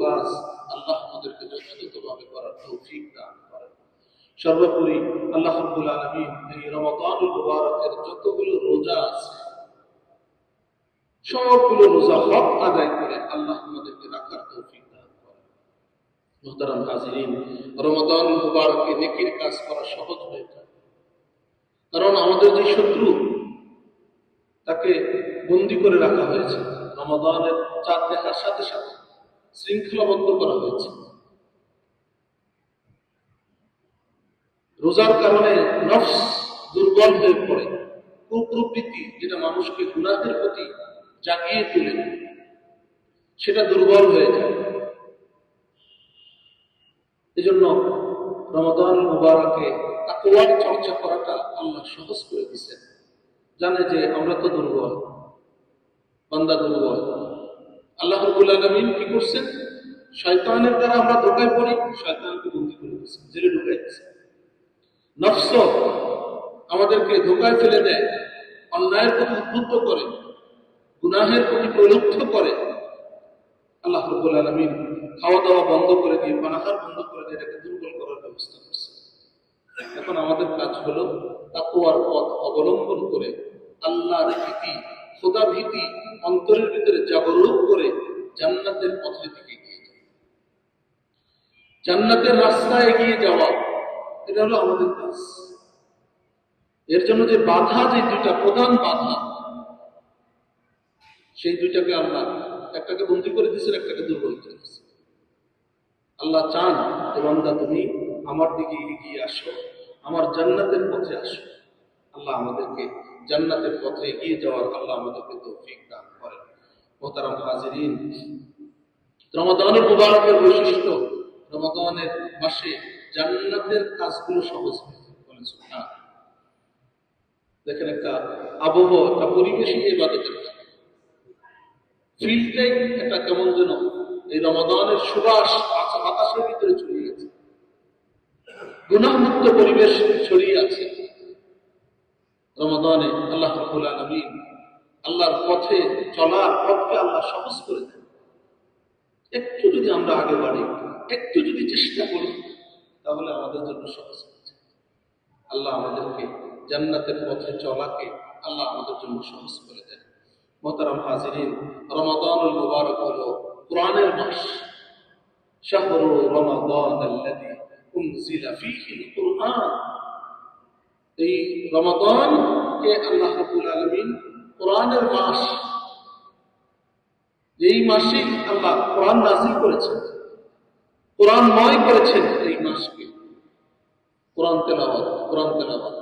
কাজ আল্লাহ আমাদেরকে যথাযথভাবে করার তৌফিক দান করেন। সর্বোপরি আল্লাহ রাব্বুল আলামিন এই রমাদানুল মুবারকের যতগুলো রোজা আছে সবগুলো রোজা হক আদায় করে আল্লাহ আমাদেরকে রাখার তৌফিক দান করেন। মুহতারাম হাজিরিন, রমাদানুল মুবারকে নেকির কাজ করা সহজ হয়ে যায়, কারণ আমাদের যে শত্রু তাকে বন্দী করে রাখা হয়েছে, রমাদানের চাঁদ দেখার সাথে সাথে শৃঙ্খলাবদ্ধ করা হয়েছে। রোজার কারণে নফস দুর্বল হয়ে পড়ে, কুপ্রবৃত্তি যেটা মানুষকে গুনাহের প্রতি জাগিয়ে তোলে সেটা দুর্বল হয়ে যায়। এজন্য রমাদান মুবারকে তাকওয়ার চর্চা করাটা আল্লাহ সহজ করে দিয়েছেন। জানে যে আমরা তো দুর্বল, বান্দা দুর্বল। আল্লাহ রাব্বুল আলামিন কি করছেন? শয়তানের দ্বারা আমরা ধোঁকায় পড়ি, শয়তানকে বন্দী করে দিয়েছেন, জেলে ঢুকাই দিয়েছেন। নফস আমাদেরকে ধোঁকায় ফেলে দেয়, অন্যায়ের প্রতি উদ্বুদ্ধ করে, গুনাহের প্রতি প্রলুব্ধ করে। আল্লাহ রাব্বুল আলামিন খাওয়া দাওয়া বন্ধ করে দিয়ে, পানাহার বন্ধ করে দিয়ে এটাকে দুর্বল করার ব্যবস্থা করছে। এখন আমাদের কাজ হলো তাকওয়ার পথ অবলম্বন করে আল্লাহর ভীতি, খোদা ভীতি অন্তরের ভিতরে জাগরুক করে জান্নাতের পথের দিকে এগিয়ে যাওয়া, জান্নাতের রাস্তায় এগিয়ে যাওয়া, এটা হলো আমাদের কাজ। এর জন্য যে বাধা, যে দুইটা প্রধান বাধা, সেই দুইটাকে আল্লাহ, একটাকে বন্দী করে দিয়েছেন, একটাকে দুর্বল করে দিয়েছেন। আল্লাহ চান যে বান্দা তুমি আমার দিকে এগিয়ে আসো, আমার জান্নাতের পথে আসো। আল্লাহ আমাদেরকে জান্নাতের পথে এগিয়ে যাওয়ার আল্লাহ আমাদেরকে তৌফিক দান করেন। মুহতারাম হাজিরিন, রমাদানুল মুবারকের বৈশিষ্ট্য, রমাদানের মাসে জান্নাতের কাজগুলো সহজ হয়ে যায়। বলেন সুবহানাল্লাহ। দেখেন একটা আবহাওয়া, একটা পরিবেশই ইবাদতের কাজ, ফিলটাই একটা কেমন যেন এই রমাদানের সুবাস বাতাসের ভিতরে ছড়িয়ে গেছে, গুনাহমুক্ত পরিবেশ ছড়িয়ে আছে। রমাদানে আল্লাহ রাব্বুল আলামিন আল্লাহর পথে চলার পথকে আল্লাহ সহজ করে দেন। একটু যদি আমরা আগে বাড়ি, একটু যদি চেষ্টা করি, তাহলে আমাদের জন্য সহজ হয়ে যায়। আল্লাহ আমাদেরকে জান্নাতের পথে চলাকে আল্লাহ আমাদের জন্য সহজ করে দেন। মুহতারাম হাজিরিন, রমাদানুল মুবারক হলো কোরআনের মাস। শাহরু রমাদানাল্লাযী উনজিলা ফীহিল কুরআন। এই রমাদানকে আল্লাহ রাব্বুল আলামিন কোরআনের মাস, এই মাসে আল্লাহ কোরআন নাযিল করেছেন, কোরআনময় করেছেন। এই মাসকে কোরআন তেলাওয়াত।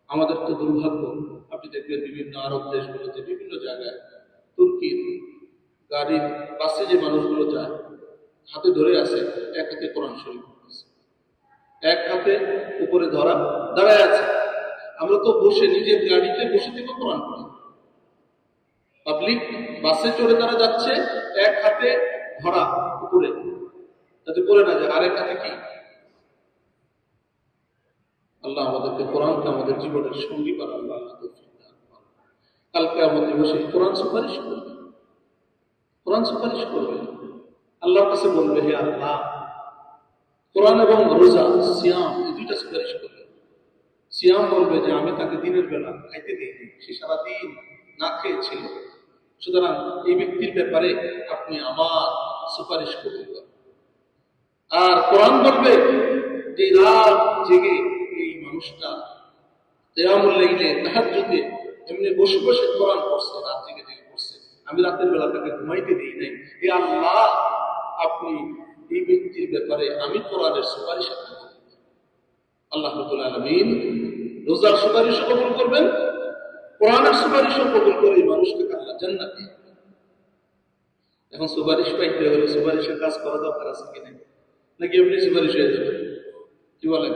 আমাদের তো দুর্ভাগ্য, আপনি দেখবেন বিভিন্ন আরব দেশগুলোতে, বিভিন্ন জায়গায়, তুর্কির গাড়ির বাসে যে মানুষগুলো যায়, হাতে ধরে আছে, এক হাতে কোরআন শরীফ, এক হাতে উপরে ধরা, দাঁড়ায় আছে। আমরা তো বসে নিজের গাড়িতে বসে থেকে কোরআন পড়ি। পাবলিক বাসে চড়ে তারা যাচ্ছে, এক হাতে ধরা উপরে, যাতে পড়ে না যায়, আরেক হাতে কি? আল্লাহ আমাদেরকে কোরআনকে আমাদের জীবনের সঙ্গী বানান। আল্লাহ তৌফিক দান করেন। কাল কিয়ামত দিবসে কোরআন সুপারিশ করবে, কোরআন সুপারিশ করবে। আল্লাহর কাছে বলবে, হে আল্লাহ, কোরআন এবং রোজা, সিয়াম, এই দুইটা সুপারিশ করবে। সিয়াম বলবে যে আমি তাকে দিনের বেলা খাইতে দিইনি, সে সারাদিন না খেয়েছিল, সুতরাং এই ব্যক্তির ব্যাপারে আপনি আমার সুপারিশ করতে পারেন। আর কোরআন বলবে যে রাত জেগে এই মানুষটা কিয়ামুল লাইলে, তাহাজ্জুদে এমনি বসে বসে কোরআন পড়ছে, রাত জেগে জেগে পড়ছে, আমি রাতের বেলা তাকে ঘুমাইতে দিই নাই। হে আল্লাহ, আপনি এই ব্যক্তির ব্যাপারে আমি কোরআনের সুপারিশ করব। আল্লাহ রাব্বুল আলামিন রোজার সুপারিশও কবুল করবেন, কোরআনের সুপারিশও কবুল করে এই মানুষকে আল্লাহ জান্নাত দিবেন। এখন সুপারিশ পাইতে হলে সুপারিশের কাজ করা দরকার আছে কিনা, নাকি এমনি সুপারিশ হয়ে যাবে? কি বলেন?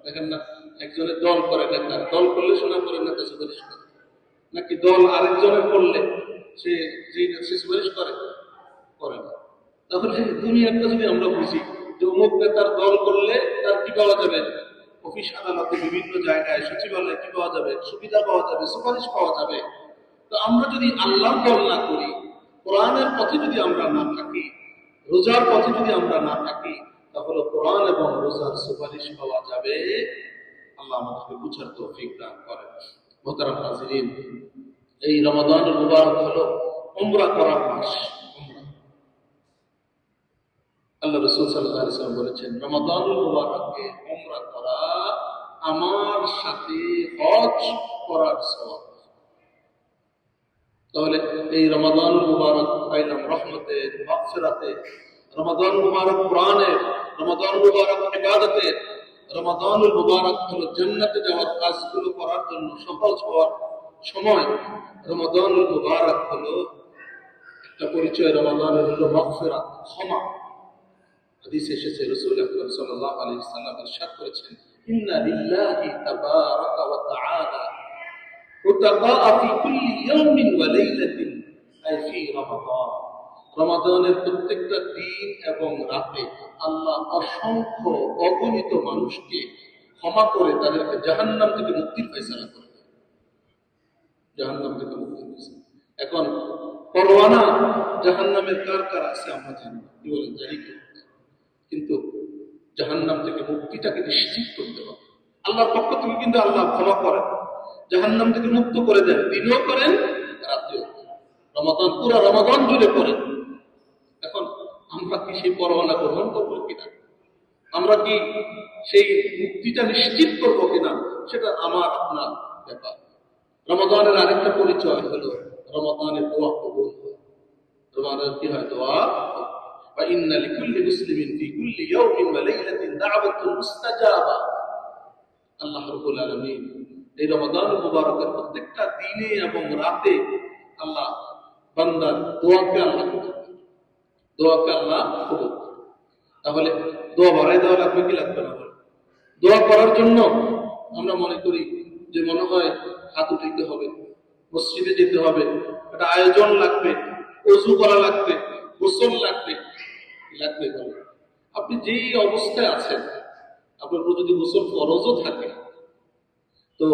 দেখেন না, একজনের দল করে নেতা, দল করলে শোনা করে নেতা সুপারিশ করে, নাকি দল আরেকজনের করলে সে সুপারিশ করে না? তাহলে দুনিয়াটা যদি আমরা বুঝি যে অমুক নেতার দল করলে তার কি পাওয়া যাবে, অফিস আদালতে বিভিন্ন জায়গায় সচিবালয়ে কি পাওয়া যাবে, সুবিধা পাওয়া যাবে, সুপারিশ পাওয়া যাবে। তো আমরা যদি আল্লাহর দল না করি, কোরআনের পথে যদি আমরা না থাকি, রোজার পথে যদি আমরা না থাকি তাহলে কোরআন এবং রোজার সুপারিশ পাওয়া যাবে। আল্লাহ আমাদেরকে বুঝার তৌফিক দান করেন। মোহতারাম হাজিরিন, এই রমাদানুল মুবারক হলো উমরা করার মাস। আল্লাহ রাসূল সাল্লাল্লাহু আলাইহি ওয়াসাল্লাম বলেছেন, রমাদানুল মুবারকে উমরা করা আমার সাথে হজ করার সওয়াব। তাহলে এই রমাদানুল মুবারক পাইলাম রহমতের, মাগফিরাতের, রমাদানুল মুবারক কোরআনের, রমাদানুল মুবারক ইবাদতের, রমাদানুল মুবারক হলো জান্নাতে যাওয়ার কাজগুলো করার জন্য সহজ হওয়ার সময়। রমাদানুল মুবারক হলো একটা পরিচয়, রমাদানের হলো মাগফিরাত, ক্ষমা। হাদিসে এসেছে রাসূল আকরাম সাল্লাল্লাহু আলাইহি ওয়াসাল্লাম ইরশাদ করেছেন, ইন্না লিল্লাহি তাবারাকা ওয়া তাআলা উতাকাআ ফি কুল্লি ইয়াওমিন ওয়া লাইলাতিন আই ফি রমাদান। রমাদানের প্রত্যেকটা দিন এবং রাতে আল্লাহ অসংখ্য অগণিত মানুষকে ক্ষমা করে তাদেরকে জাহান্নাম থেকে মুক্তির ফয়সালা করে দেন। জাহান্নাম থেকে মুক্তির ফয়সালা। এখন পরোয়ানা জাহান্নামের কার কার আছে আমরা জানি, কি বলেন, জানি কি? কিন্তু জাহান্নাম থেকে মুক্তিটাকে নিশ্চিত করতে হবে। আল্লাহর পক্ষ থেকে কিন্তু আল্লাহ ক্ষমা করেন, জাহান্নাম থেকে মুক্ত করে দেন, দিনও করেন রাতেও। রমাদান পুরা রমাদান জুড়ে করেন। এখন আমরা কি সেই পরোয়ানা গ্রহণ করবো কিনা, আমরা কি সেই মুক্তিটা নিশ্চিত করবো কিনা, সেটা আমার আপনার ব্যাপার। রমাদানের আরেকটা পরিচয় হলো রমাদানের দোয়া কবুল হয়। রমাদানের কি হয়? দোয়া। وإن لكل مسلم في كل يوم وليلة دعوة مستجابة। আল্লাহ রাব্বুল আলামিন এই রমাদানুল মুবারকের প্রত্যেকটা দিনে এবং রাতে আল্লাহ বান্দার দোয়াকে আল্লাহ কবুল করেন, দোয়াকে আল্লাহ কবুল করেন। তাহলে দোয়া বাড়াই দেওয়া লাগবে কি লাগবে না? দোয়া করার জন্য আমরা মনে করি যে মনে হয় হাত উঠাইতে হবে, মসজিদে যেতে হবে, একটা আয়োজন লাগবে, ওযু করা লাগবে, গোসল লাগবে। লাগবে বলে আপনি যেই অবস্থায় আছেন, আপনার যদি গোসল ফরজও থাকে তো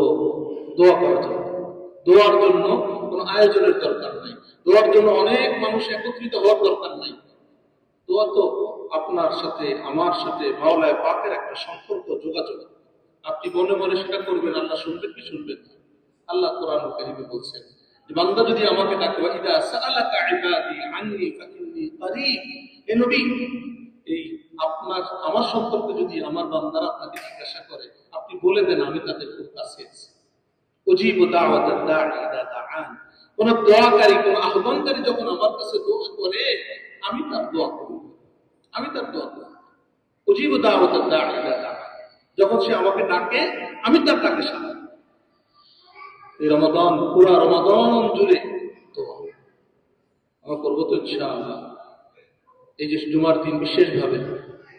দোয়া করা যাবে। দোয়ার জন্য কোনো আয়োজনের দরকার নাই, দোয়ার জন্য অনেক মানুষ একত্রিত হওয়ার দরকার নাই। দোয়া তো আপনার সাথে আমার সাথে মাওলায় পাকের একটা সম্পর্ক, যোগাযোগ। আপনি মনে মনে সেটা করবেন, আল্লাহ শুনবেন কি শুনবেন না? আল্লাহ কোরআন কারীমে বলছেন যে বান্দা যদি আমাকে ডাকে, ইদা সাআলাকা ইবাদি আন্নী ফাইন্নী করিব। হে নবী, এই আপনার আমার সম্পর্কে যদি আমার বান্দারা আপনাকে জিজ্ঞাসা করে, আপনি বলে দেন আমি তাদের খুব কাছে আছি। উজিবু দাওয়াতাদ দাঈ ইযা দাআন। কোন দোয়াকারী, কোন আহ্বানকারী যখন আমার কাছে দোয়া করে, আমি তার দোয়া করি, আমি তার দোয়া করি। উজিবু দাওয়াতাদ দাঈ ইযা দাআন। যখন সে আমাকে ডাকে, আমি তার ডাকে সাড়া দিই। এই রমাদান, পুরা রমাদান জুড়ে দোয়া আমরা করবো তো ইনশাআল্লাহ। এই যে জুমার দিন বিশেষভাবে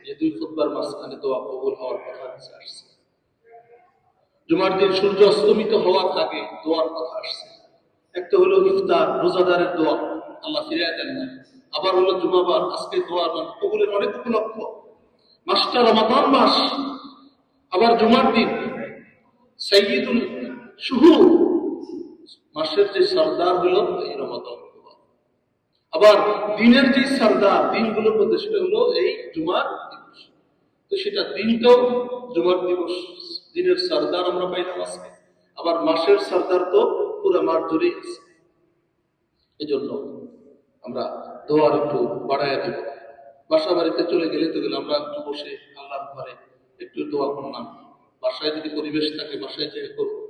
যে দুই খুতবার মাঝখানে দোয়া কবুল হওয়ার কথা আসছে, জুমার দিন সূর্য অস্তমিত হওয়ার আগে দোয়ার কথা আসছে। একটা হলো ইফতার, রোজাদারের দোয়া, আল্লাহ ফিরিয়ে দেন না। আবার হলো জুমাবার, আজকে দোয়ার কবুলের অনেক উপলক্ষ। মাসটা রমাদান মাস। আবার জুমার দিন সাইয়্যিদুল শুহুর, মাসের যে সরদার হলো এই রমাদান। আবার দিনের যে সরদার, দিনগুলোর মধ্যে সেটা হলো এই জুমার দিবস। তো সেটা দিনটাও জুমার দিবস, দিনের সরদার আমরা পাইলাম আজকে। আবার মাসের সরদার তো পুরো মাস জুড়েই আছে। এই জন্য আমরা দোয়ার একটু বাড়াইয়া দেব। বাসা বাড়িতে চলে গেলে তো গেলে আমরা একটু বসে আল্লাহর ঘরে একটু দোয়া করলাম। বাসায় যদি পরিবেশ থাকে বাসায় যেয়ে করবো,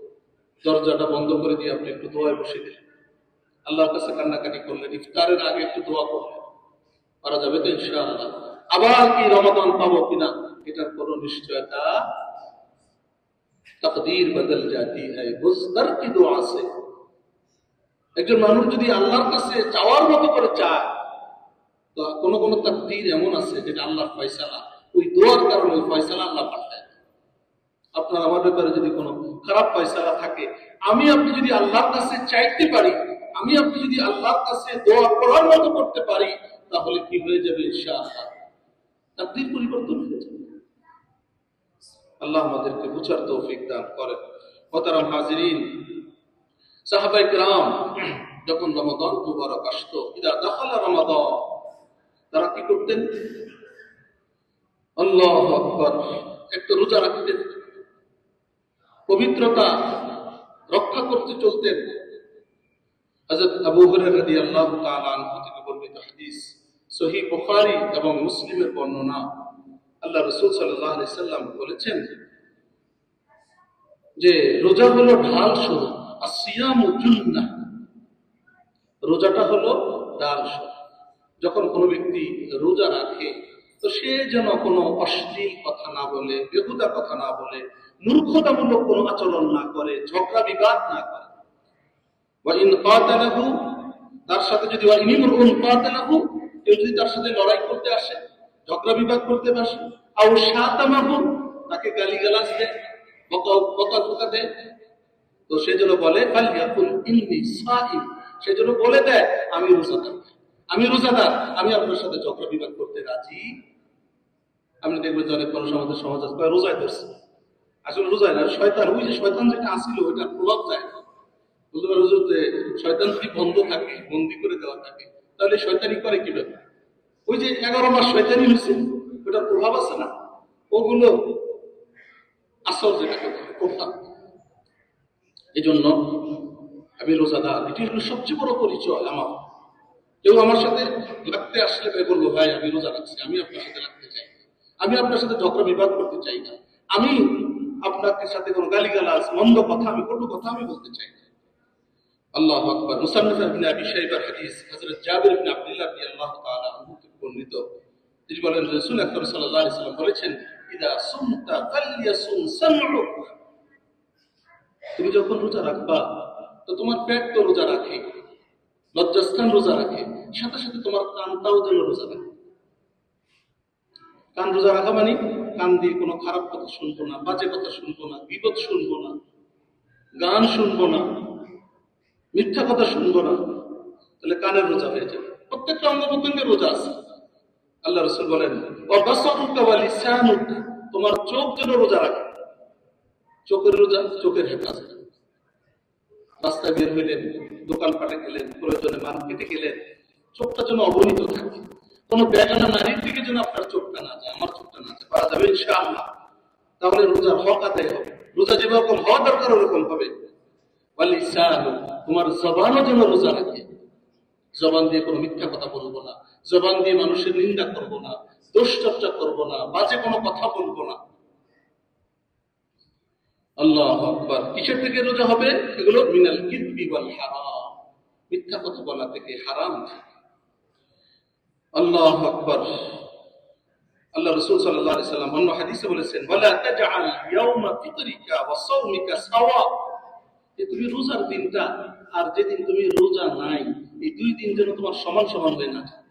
দরজাটা বন্ধ করে দিয়ে আপনি একটু দোয়ায় বসে গেলেন, আল্লাহর কাছে কান্নাকাটি করলেন, ইফতারের আগে একটু দোয়া করলেন, পারা যাবে তো ইনশাআল্লাহ। আবার কি রমাদান পাবো কিনা এটার কোনো নিশ্চয়তা, তাকদীর বদল জাতি হ্যায় বুজদর কি দোয়া সে। একজন মানুষ যদি আল্লাহর কাছে চাওয়ার মতো করে চায়, তো কোনো কোনো তাকদীর এমন আছে যেটা আল্লাহর ফয়সালা, ওই দোয়ার কারণে ওই ফয়সালা আল্লাহ পাঠায়। আপনার আমার ব্যাপারে যদি কোনো খারাপ ফয়সালা থাকে, আমি আপনি যদি আল্লাহর কাছে চাইতে পারি, আমি আপনি যদি আল্লাহর কাছে দোয়া করার মতো করতে পারি, তাহলে কি হয়ে যাবে ইনশাআল্লাহ, তাকদীর পরিবর্তন হয়ে যাবে। আল্লাহ আমাদেরকে বুঝার তৌফিক দান করেন। মুহতারাম হাজিরিন, সাহাবায়ে কেরাম যখন রমাদান মুবারক আসতো, ইদা দাখালা রমাদান, তারা কি করতেন? আল্লাহু আকবার, একটা রোজা রাখতেন, পবিত্রতা রক্ষা করতে চলতেন। হযরত আবু হুরায়রা রাদিয়াল্লাহু তাআলা আনহু থেকে বর্ণিত হাদিস, সহিহ বুখারী এবং মুসলিমের বর্ণনা। আল্লাহ রাসূল সাল্লাল্লাহু আলাইহি সাল্লাম বলেছেন যে রোজা হলো ঢাল স্বরূপ, আসিয়ামু জুন্নাহ, রোজাটা হলো ঢাল স্বরূপ। যখন কোনো ব্যক্তি রোজা রাখে তো সে যেন কোনো অশ্লীল কথা না বলে, বেহুদা কথা না বলে, মূর্খতামূলক কোনো আচরণ না করে, ঝগড়া বিবাদ না করে। ওয়া ইন কাতালাহু, তার সাথে যদি ওয়া ইনমরুন কাতালাহু, কেউ যদি তার সাথে লড়াই করতে আসে, ঝগড়া বিবাদ করতে আসে, আও শাতামাহু, তাকে গালিগালাজ দেয়, বকা দেয়, তো সে যেন বলে ফালিয়াকুল ইন্নী সাইম, সে যেন বলে দেয় আমি রোজাদার, আমি রোজাদার, আমি আপনার সাথে ঝগড়া বিবাদ করতে রাজি। আপনি দেখবেন যে অনেক মানুষ আমাদের সমাজ আছে রোজায় ধরছে, আসলে রোজায় না, শয়তান, ওই যে শয়তান যেটা আসছিল ওইটার প্রভাব যায় না। বুঝতে পারো যে শয়তান যদি বন্ধ থাকে, বন্দি করে দেওয়া থাকে, তাহলে শয়তানি করে কিভাবে? ওই যে 11 মাস শয়তানি হয়েছে, ওটার প্রভাব আছে না, ওগুলো আসল যেটাকে বলে প্রভাব। এই জন্য আমি রোজাদার, এটি হলো সবচেয়ে বড় পরিচয় আমার। কেউ আমার সাথে লাগতে আসলে ভাই বলবো ভাই আমি রোজা রাখছি, আমি আপনার সাথে লাগতে চাই না, আমি আপনার সাথে ঝগড়া বিবাদ করতে চাই না, আমি আপনার সাথে কোনো গালিগালাজ, মন্দ কথা, আমি কটু কথা আমি বলতে চাই না। আল্লাহু আকবার। মুসান্নাফ ইবনে আবি শাইবার হাদিস, হযরত জাবির ইবনে আব্দুল্লাহ রাদিয়াল্লাহু তাআলা আনহু থেকে বর্ণিত। তিনি বলেন রাসূল আকরাম সাল্লাল্লাহু আলাইহি ওয়াসাল্লাম বলেছেন, ইদা সুমতা ফালইয়াসুম সামউক, তুমি যখন রোজা রাখবা তো তোমার পেট তো রোজা রাখে, লজ্জাস্থান রোজা রাখে, সাথে সাথে তোমার কানটাও যেন রোজা রাখে। কান রোজা রাখা মানে কান দিয়ে কোনো খারাপ কথা শুনবো না, বাজে কথা শুনবো না, বিপদ শুনবো না, গান শুনবো না, মিথ্যা কথা শুনবো না, তাহলে কানের রোজা হয়ে যাবে। প্রত্যেকটা অঙ্গ প্রত্যঙ্গের রোজা আছে। আল্লাহ রাসূল বলেন ওয়াবাসারুকা ওয়া লিসানুকা, তোমার চোখ যেন রোজা রাখে। চোখের রোজা, চোখের হেফাজত। রাস্তায় বের হইলেন, দোকানপাটে গেলেন, প্রয়োজনে মার্কেটে গেলেন, চোখটা যেন অবনীত থাকে। কোনো বেগানা নারীর দিকে যেন আপনার চোখটা না যায়, আমার চোখটা না যায়, পারা যাবে ইনশাআল্লাহ। তাহলে রোজার হক আদায় হবে। রোজা যেরকম হওয়া দরকার ওরকম হবে। তোমার জবানও যেন রোজা রাখে। জবান দিয়ে কোনো মিথ্যা কথা বলবো না, জবান দিয়ে মানুষের নিন্দা করবো না, দোষ চর্চা করবো না, বাজে কোনো কথা বলবো না। আল্লাহু আকবার। কিসের থেকে রোজা হবে? এগুলো মিনাল কিযবি ওয়াল হারাম, মিথ্যা কথা বলা থেকে, হারাম থেকে। আল্লাহু আকবার। আল্লাহ রাসূল সাল্লাল্লাহু আলাইহি সাল্লাম অন্য হাদিসে বলেছেন, ওয়ালা তাজআল ইয়াওমা ফিতরিকা ওয়া সাওমিকা সাওয়া, যে তুমি রোজার দিনটা আর যেদিন তুমি রোজা নাই, এই দুই দিন যেন তোমার সমান সমান হয়ে না যায়।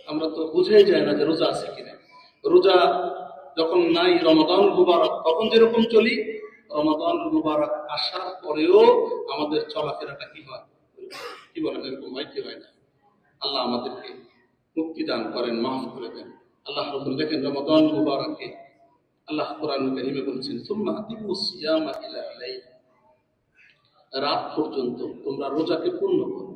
আমরা তো বুঝেই যায় না যে রোজা আছে কিনা। রোজা যখন নাই, রমাদান মুবারক, তখন যেরকম চলি, রমাদান মুবারক আসার পরেও আমাদের চলাফেরাটা কি হয়, কি বলেন, এরকম হয় কি হয় না? আল্লাহ আমাদেরকে মুক্তি দান করেন, মাফ করে দেন। আল্লাহ রাসূল দেখেন রমাদান মুবারকে আল্লাহ কোরআন কারীমে বলেছেন, সুম্মা আতিমুস সিয়ামা ইলা লাইল, রাত পর্যন্ত তোমরা রোজাকে পূর্ণ করো।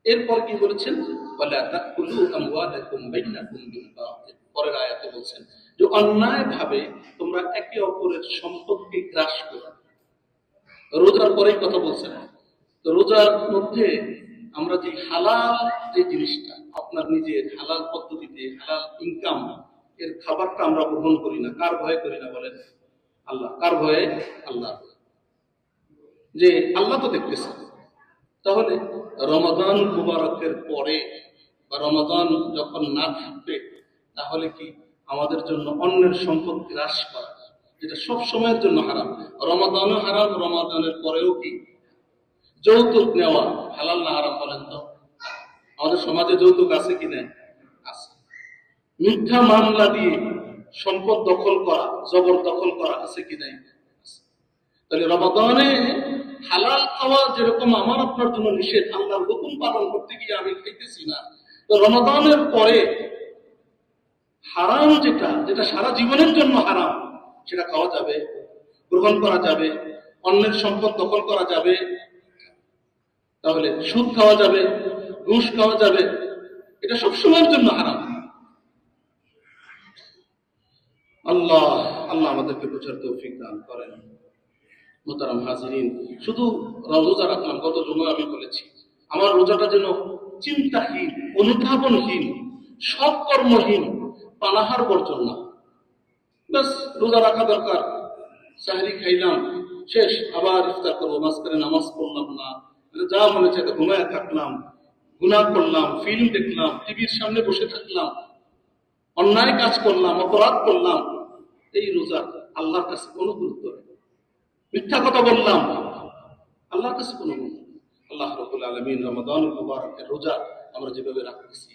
এরপর কি বলেছেন, ওয়ালা তাকুলু আমওয়ালাকুম বাইনাকুম বিল বাতিল, পরের আয়াতে বলেছেন যে অন্যায় ভাবে তোমরা একে অপরের সম্পত্তি গ্রাস করো। রোজার পরেই কথা বলছেন। তো রোজার মধ্যে আমরা যে হালাল যে জিনিসটা, আপনার নিজের হালাল পদ্ধতিতে হালাল ইনকাম এর খাবারটা আমরা গ্রহণ করি না। কার ভয়ে করি না বলেন? আল্লাহ। কার ভয়ে? আল্লাহ। যে আল্লাহ তো দেখতেছেন। তাহলে রমাদান মুবারকের পরে বা রমাদান যখন না থাকবে, তাহলে কি আমাদের জন্য অন্যের সম্পদ গ্রাস করা, যেটা সব সময়ের জন্য হারাম, রমাদানও হারাম, রমাদানের পরেও কি যৌতুক নেওয়া হালাল না হারাম বলেন তো? আমাদের সমাজে যৌতুক আছে কি নাই? আছে। মিথ্যা মামলা দিয়ে সম্পদ দখল করা, জবরদখল করা আছে কি নাই? তাহলে রমাদানে হালাল খাওয়া যেরকম আমার আপনার জন্য নিষেধ, আল্লাহর হুকুম পালন করতে গিয়ে আমি খাইতেছি না, তো রমাদানের পরে হারাম যেটা, যেটা সারা জীবনের জন্য হারাম, সেটা খাওয়া যাবে, গ্রহণ করা যাবে, অন্যের সম্পদ দখল করা যাবে। তাহলে সুদ খাওয়া যাবে, ঘুষ খাওয়া যাবে, এটা সবসময়ের জন্য হারাম। আল্লাহ আল্লাহ আমাদেরকে বোঝার তৌফিক দান করেন। মোহতারাম হাজিরিন, শুধু রোজা রাখলাম, গত জুমায় আমি বলেছি আমার রোজাটা যেন চিন্তাহীন, অনুধাবনহীন, সৎকর্মহীন, পানাহার বর্জন না। বাস রোজা রাখা দরকার, সাহরি খাইলাম, শেষ, আবার ইফতার করবো, মাঝখানে নামাজ পড়লাম না, যা মনে চাইতে ঘুমায় থাকলাম, গুনাহ করলাম, ফিল্ম দেখলাম, টিভির সামনে বসে থাকলাম, অন্যায় কাজ করলাম, অপরাধ করলাম। এই রোজা আল্লাহর কাছে কোনো গুরুত্ব নেই। মিথ্যা কথা বললাম, আল্লাহর কাছে কোনো গুরুত্ব নেই। আল্লাহ রাব্বুল আলামিন রমাদানুল মুবারকের রোজা আমরা যেভাবে রাখতেছি,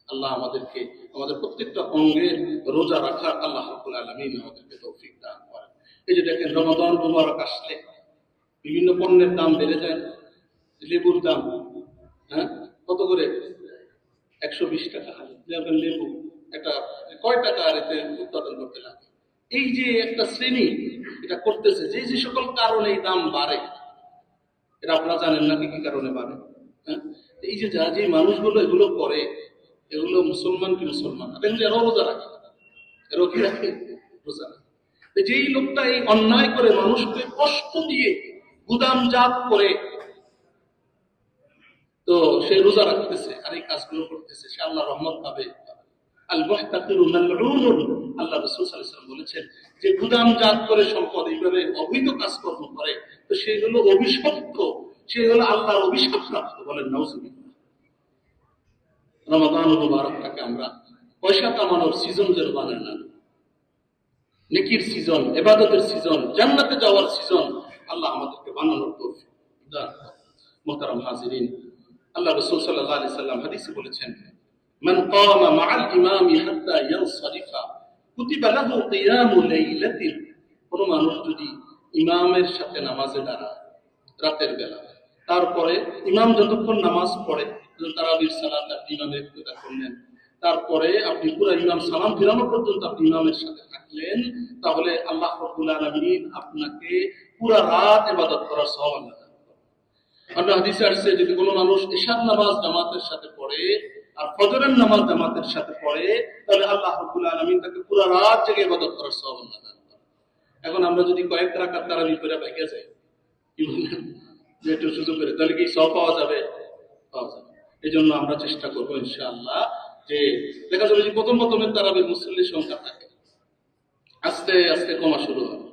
আল্লাহ আমাদেরকে আমাদের প্রত্যেকটা অঙ্গের রোজা রাখার আল্লাহ রাব্বুল আলামিন আমাদেরকে তৌফিক দান করেন। এই যে দেখেন, রমাদান মুবারক আসলে বিভিন্ন পণ্যের দাম বেড়ে যায়। লেবুর দাম, হ্যাঁ, কত করে? 120 টাকা। লেবু একটা কয় টাকা আর এতে উৎপাদন করতে লাগে? এই যে একটা শ্রেণী এটা করতেছে, যে যে সকল কারণে এই দাম বাড়ে, এটা আপনারা জানেন না কি কি কারণে বাড়ে? হ্যাঁ, এই যে যা যে মানুষগুলো এগুলো করে, এগুলো মুসলমান কি মুসলমান? দেখুন, এরাও রোজা রাখে, এরাও কি রাখে? রোজা রাখে। যেই লোকটা এই অন্যায় করে, মানুষকে কষ্ট দিয়ে গুদামজাত করে, তো সে রোজা রাখতেছে আর এই কাজগুলো করতেছে, সে আল্লাহ রহমত পাবে। আল মুহতাকিরু মালউনুন, আল্লাহ রাসূল সাল্লাল্লাহু আলাইহি ওয়াসাল্লাম বলেছেন যে গুদামজাত করে সম্পদ এইভাবে অবৈধ কাজকর্ম করে, তো সেগুলো অভিশপ্ত, সেগুলো আল্লাহর অভিশাপ প্রাপ্ত। বলেন নাউজুবিল্লাহ। রমাদানুল মুবারকটাকে আমরা পয়সা কামানোর সিজন যেন বানাই না, নেকির সিজন, ইবাদতের সিজন, জান্নাতে যাওয়ার সিজন আল্লাহ আমাদেরকে বানানোর তৌফিক দান করেন। মুহতারাম হাজিরিন, আল্লাহ রাসূল সাল্লাল্লাহু আলাইহি সাল্লাম হাদিসে বলেছেন, মান কামা মাআল ইমামি হাত্তা ইয়ানসারিফা কুতিবা লাহু কিয়ামু লাইলাতিন। কোন মানুষ যদি ইমামের সাথে নামাজে দাঁড়ায় রাতের বেলা, তারপরে ইমাম যতক্ষণ নামাজ পড়ে, তারাবির সালাত আপনি ইমামের ইক্তেদা করলেন, তারপরে আপনি পুরো ইমাম সালাম ফিরানো পর্যন্ত আপনি ইমামের সাথে থাকলেন, তাহলে আল্লাহ রাব্বুল আলামিন আপনাকে পুরো রাত ইবাদত করার সওয়াব আল্লাহ দেন। অন্য হাদিসে আসছে, যদি কোনো মানুষ ইশার নামাজ জামাতের সাথে পড়ে আর ফজরের নামাজ জামাতের সাথে পড়ে, তাহলে আল্লাহ রাব্বুল আলামিন তাকে পুরো রাত জেগে ইবাদত করার সওয়াব আল্লাহ দেন। এখন আমরা যদি কয়েক রাকাত তারাবি করে ভেঙে যাই, কি বলেন, যে একটু সুযোগ করে, তাহলে কি সওয়াব পাওয়া যাবে? পাওয়া যাবে। এই জন্য আমরা চেষ্টা করবো ইনশাআল্লাহ, যে দেখা যাবে যে প্রথম প্রথমে তারাবির মুসল্লির সংখ্যা থাকে, আস্তে আস্তে কমা শুরু হবে।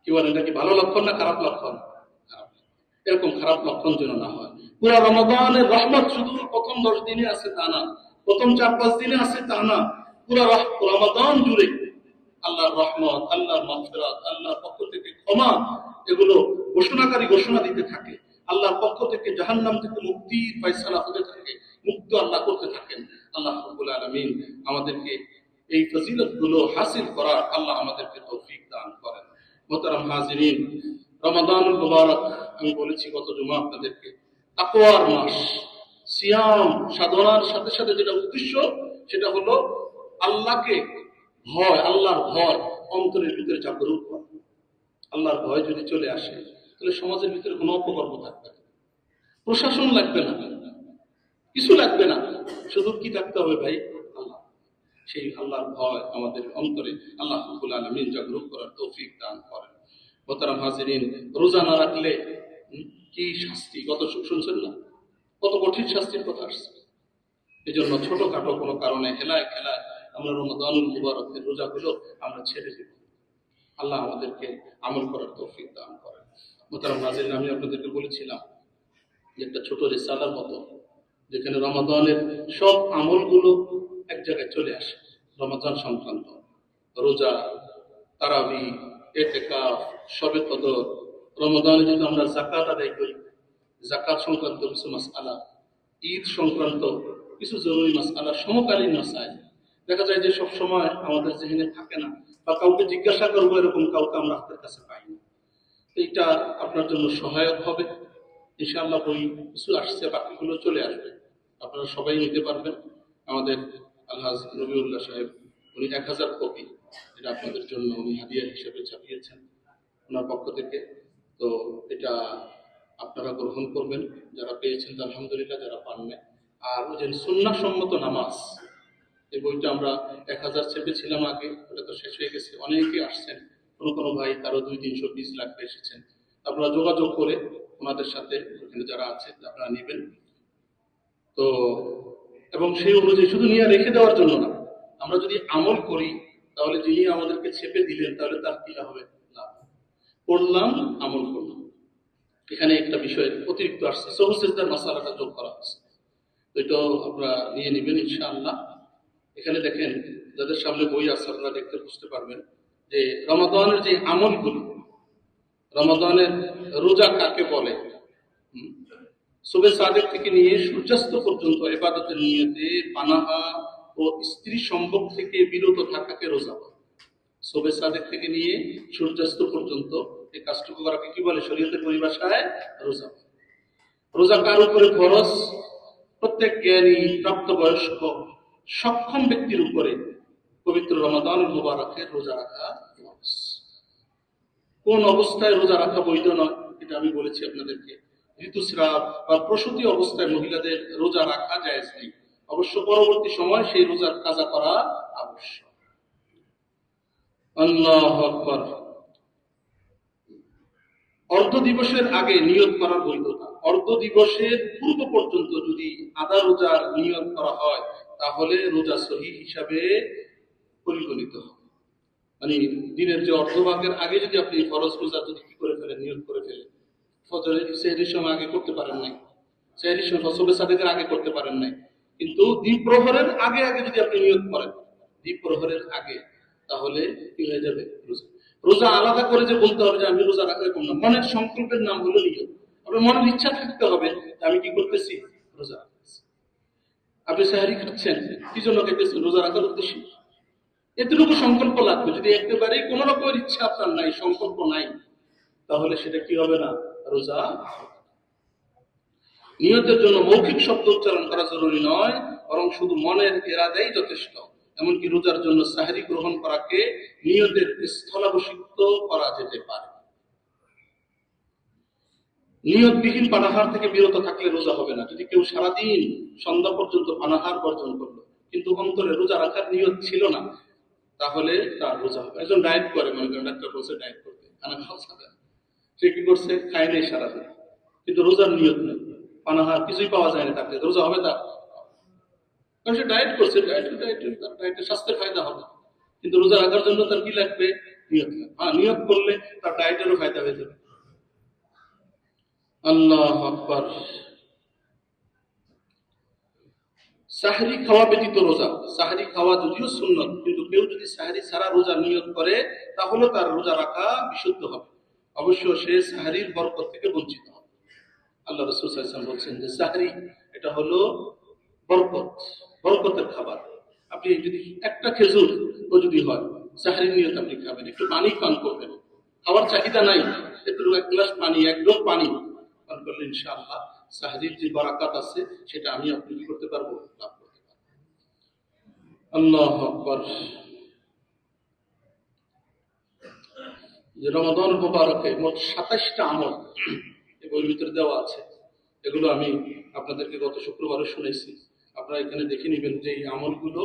কি বলেন, এটা কি ভালো লক্ষণ না খারাপ লক্ষণ? এরকম খারাপ লক্ষণ যেন না হয়। পুরা রমাদানের রহমত শুধু প্রথম 10 দিনে আছে তা না, প্রথম 4-5 দিনে আছে তা না, পুরা রমাদান জুড়ে আল্লাহর রহমত, আল্লাহর মাগফিরাত, আল্লাহর পক্ষ থেকে ক্ষমা, এগুলো ঘোষণাকারী ঘোষণা দিতে থাকে। আল্লাহর পক্ষ থেকে জাহান্নাম থেকে মুক্তির ফয়সালা হতে থাকে, মুক্ত আল্লাহ করতে থাকেন। আল্লাহ রাব্বুল আলামিন আমাদেরকে এই ফজিলতগুলো হাসিল করার আল্লাহ আমাদেরকে তৌফিক দান করেন। মুহতারাম হাজিরিন, রমাদানুল মুবারক আমি বলেছি গত জুমা আপনাদেরকে, তাকওয়ার মাস। সিয়াম সাধনার সাথে সাথে যেটা উদ্দেশ্য, সেটা হলো আল্লাহকে ভয়, আল্লাহর ভয় অন্তরের ভিতরে জাগরুক করা। আল্লাহর ভয় যদি চলে আসে, তাহলে সমাজের ভিতরে কোনো অপকর্ম থাকবে না, প্রশাসন লাগবে না, কিছু লাগবে না, শুধু কি থাকতে হবে ভাই? আল্লাহ। সেই আল্লাহর ভয় আমাদের অন্তরে আল্লাহ রাব্বুল আলামিন জাগরুক করার তৌফিক দান করেন। মুহতারাম হাজিরিন, রোজা না রাখলে কি শাস্তি, কত শুনছেন না, কত কঠিন শাস্তির কথা আসছে। এই জন্য ছোটখাটো কোনো কারণে হেলায় খেলায় আমরা রমাদানুল মুবারকের রোজাগুলো আমরা ছেড়ে দেব। আল্লাহ আমাদেরকে আমল করার তৌফিক দান করেন। মুহতারাম হাজিরিন, আমি আপনাদেরকে বলেছিলাম যে একটা ছোট রিসালার মতো, যেখানে রমাদানের সব আমলগুলো এক জায়গায় চলে আসে। রমাদান সংক্রান্ত রোজা, তারাবি, ইতিকাফ, শবে কদর, রমাদানে যদি আমরা যাকাত আদায় করি, যাকাত সংক্রান্ত কিছু মাসআলা, ঈদ সংক্রান্ত কিছু জরুরি মাসআলা, সমকালীন মাসাইল দেখা যায় যে সব সময় আমাদের যেখানে থাকে না, বা কাউকে জিজ্ঞাসা করবো এরকম কাউকে আমরা হাতের কাছে পাই না। এইটা আপনার জন্য সহায়ক হবে ইনশাআল্লাহ। বই কিছু আসছে, বাকিগুলো চলে আসবে, আপনারা সবাই নিতে পারবেন। আমাদের আলহাজ রবিউল্লাহ সাহেব, উনি 1000 কপি এটা আপনাদের জন্য উনি হাদিয়া হিসেবে ছাপিয়েছেন ওনার পক্ষ থেকে। তো এটা আপনারা গ্রহণ করবেন, যারা পেয়েছেন তো আলহামদুলিল্লাহ, যারা পান না আর ওই যে সুন্নাহসম্মত নামাজ, এই বইটা আমরা 1000 চেপেছিলাম আগে, ওটা তো শেষ হয়ে গেছে। অনেকে আসছেন, কোনো ভাই কারো 200-300 পিস লাগবে এসেছেন। আপনারা যোগাযোগ করে ওনাদের সাথে ওখানে যারা আছে আপনারা নেবেন। তো এবং সেই অনুযায়ী শুধু নিয়ে রেখে দেওয়ার জন্য না, আমরা যদি আমল করি তাহলে যিনি আমাদেরকে ছেপে দিলেন তাহলে তার কি হবে? লাভ। পড়লাম, আমল করলাম। এখানে একটা বিষয় অতিরিক্ত আসছে, সহজ সিজদার মাসালাটা যোগ করা হচ্ছে, তো এটা আপনারা নিয়ে নেবেন ইনশাআল্লাহ। এখানে দেখেন, যাদের সামনে বই আছে আপনারা দেখতে বুঝতে পারবেন যে রমাদানের যে আমলগুলো, রমাদানের রোজা কাকে বলে, সুবে সাদেক থেকে নিয়ে সূর্যাস্ত পর্যন্ত ইবাদতের নিয়তে পানাহা ও স্ত্রী সম্ভোগ থেকে বিরত থাকাকে রোজা বলে। সুবে সাদেক থেকে নিয়ে সূর্যাস্ত পর্যন্ত এই কাজটুকু করাকে কি বলে শরীয়তের পরিভাষায়? রোজা। রোজা কার উপরে ফরজ? প্রত্যেক জ্ঞানী, প্রাপ্তবয়স্ক, সক্ষম ব্যক্তির উপরে পবিত্র রমাদানুল মুবারকে রোজা রাখা ফরজ। কোন অবস্থায় রোজা রাখা বৈধ নয় এটা আমি বলেছি আপনাদেরকে। ঋতুস্রাব বা প্রসূতি অবস্থায় মহিলাদের রোজা রাখা জায়েজ নেই, অবশ্য পরবর্তী সময় সেই রোজার কাজা করা আবশ্যক। আল্লাহু আকবার। অর্ধ দিবসের আগে নিয়ত করার বৈধতা। অর্ধ দিবসের পূর্ব পর্যন্ত যদি আদা রোজার নিয়ত করা হয় তাহলে রোজা সহিহ হিসাবে পরিগণিত হবে। মানে দিনের যে অর্ধভাগের আগে যদি আপনি ফরজ রোজা যদি কি করে ফেলেন, নিয়ত করে ফেলেন, ফজরের সেহরির সময় আগে করতে পারেন নাই, সেহরির সময় সুবে সাদেকের আগে করতে পারেন নাই, কিন্তু দ্বীপ প্রহরের আগে আগে যদি আপনি নিয়ত করেন, দ্বীপ প্রহরের আগে, তাহলে কি হয়ে যাবে? রোজা। রোজা আলাদা করে যে বলতে হবে যে আমি রোজা রাখা, এরকম না। মনের সংকল্পের নাম হলো নিয়ত। আপনার মনের ইচ্ছা থাকতে হবে যে আমি কি করতেছি? রোজা রাখতেছি। আপনি সেহরি খাচ্ছেন, কি জন্য খেতেছেন? রোজা রাখার উদ্দেশ্যে। এতটুকু সংকল্প লাগবে। যদি একেবারেই কোন রকমের ইচ্ছা আপনার নাই, সংকল্প নাই, তাহলে সেটা কি হবে না? রোজা। নিয়তের জন্য মৌখিক শব্দ উচ্চারণ করা জরুরি নয়, বরং শুধু মনের ইরাদাই যথেষ্ট। এমনকি রোজার জন্য সাহরি গ্রহণ করাকে নিয়তের স্থলাভিষিক্ত করা যেতে পারে। নিয়তবিহীন পানাহার থেকে বিরত থাকলে রোজা হবে না। যদি কেউ সারাদিন সন্ধ্যা পর্যন্ত পানাহার বর্জন করলো কিন্তু অন্তরে রোজা রাখার নিয়ত ছিল না, তাহলে তার রোজা হবে। একজন ডায়েট করে, মনে করেন ডাক্তার বলছে ডায়েট করতে, খানা খাওয়া ছাড়া, সে কি করছে? খায় নেই সারাদিন, কিন্তু রোজার নিয়ত নেই, পানাহার কিছুই পাওয়া যায় না, তাকে রোজা হবে? তার কারণ সে ডায়েট করছে, ডায়েটের স্বাস্থ্যের ফায়দা হবে, কিন্তু রোজা রাখার জন্য তার কি লাগবে? নিয়ত লাগবে। হ্যাঁ, নিয়ত করলে তার ডায়েটেরও ফায়দা হয়ে যাবে। আল্লাহু আকবার। সাহরি খাওয়া ব্যতীত রোজা। সাহরি খাওয়া যদিও সুন্নত, কিন্তু কেউ যদি সাহরি ছাড়া রোজা নিয়ত করে তাহলে তার রোজা রাখা বিশুদ্ধ হবে। অবশ্য সে সাহরির বরকত থেকে বঞ্চিত হবে। আল্লাহ রাসূল সাল্লাল্লাহু আলাইহি ওয়াসাল্লাম বলছেন যে সাহরি এটা হলো বরকত, বরকতের খাবার। আপনি যদি একটা খেজুর ও যদি হয়, সাহরির নিয়ত আপনি খাবেন, একটু পানি পান করবেন, খাওয়ার চাহিদা নাই, একটু এক গ্লাস পানি, এক ডোক পানি পান করলে ইনশাআল্লাহ সাহরির যে বারাকাত আছে সেটা আমি আপনি কি করতে পারবো? লাভ করতে পারবো। আল্লাহু আকবার। যে রমাদান মুবারকে মোট 27টা আমল এই বইয়ের ভিতরে দেওয়া আছে। এগুলো আমি আপনাদেরকে গত শুক্রবারে শুনেছি, আপনারা এখানে দেখে নেবেন যে এই আমলগুলো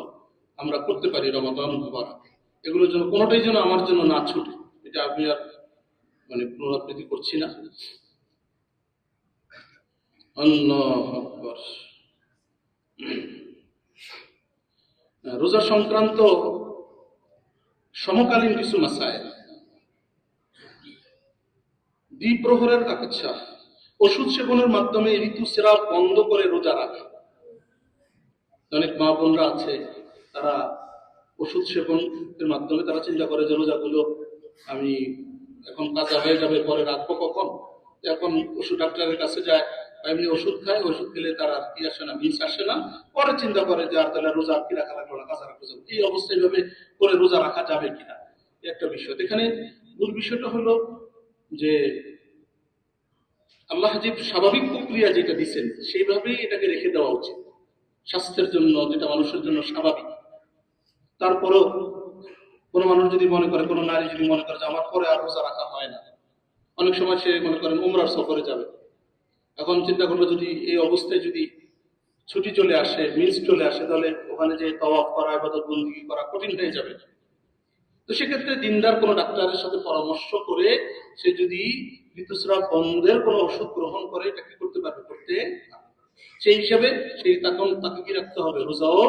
আমরা করতে পারি রমাদান মুবারক। এগুলোর জন্য কোনোটাই যেন আমার জন্য না ছুটে, এটা আমি আর মানে পুনরাবৃত্তি করছি না। আল্লাহু আকবার। রোজা সংক্রান্ত সমকালীন কিছু মাসায়েল। দ্বিপ্রহরের আচ্ছা, ওষুধ সেবনের মাধ্যমে ঋতুস্রাব বন্ধ করে রোজা রাখা। অনেক মা বোনরা আছে, তারা ওষুধ সেবনের মাধ্যমে তারা চিন্তা করে যে রোজাগুলো আমি এখন কাজা হয়ে যাবে, পরে রাখবো কখন, এখন ওষুধ ডাক্তারের কাছে যায়, এমনি ওষুধ খায়, ওষুধ খেলে তার আর কি আসে না, মিস আসে না, পরে চিন্তা করে যে আর তাহলে রোজা কি রাখা লাগলো না, কাজা রাখা যাবে। এই অবস্থায় ভাবে করে রোজা রাখা যাবে কিনা একটা বিষয়। এখানে মূল বিষয়টা হলো যে আল্লাহ যে স্বাভাবিক প্রক্রিয়া যেটা দিচ্ছেন সেইভাবেই এটাকে রেখে দেওয়া উচিত, স্বাস্থ্যের জন্য, যেটা মানুষের জন্য স্বাভাবিক। তারপরেও কোনো মানুষ যদি মনে করে, কোনো নারী যদি মনে করে যে আমার পরে আর রোজা রাখা হয় না, অনেক সময় সে মনে করেন উমরার সফরে যাবে, এখন চিন্তা করলো যদি এই অবস্থায় যদি ছুটি চলে আসে, মিস চলে আসে, তাহলে ওখানে যে তওয়াফ করা, ইবাদত বন্দেগী করা কঠিন হয়ে যাবে। তো সেক্ষেত্রে দিনদার কোনো ডাক্তারের সাথে পরামর্শ করে সে যদি ঋতুস্রাব বন্ধের কোনো ওষুধ গ্রহণ করে, এটা কি করতে পারবে? করতে পারবে। সেই হিসাবে সেই তখন তাকে কি রাখতে হবে? রোজাও।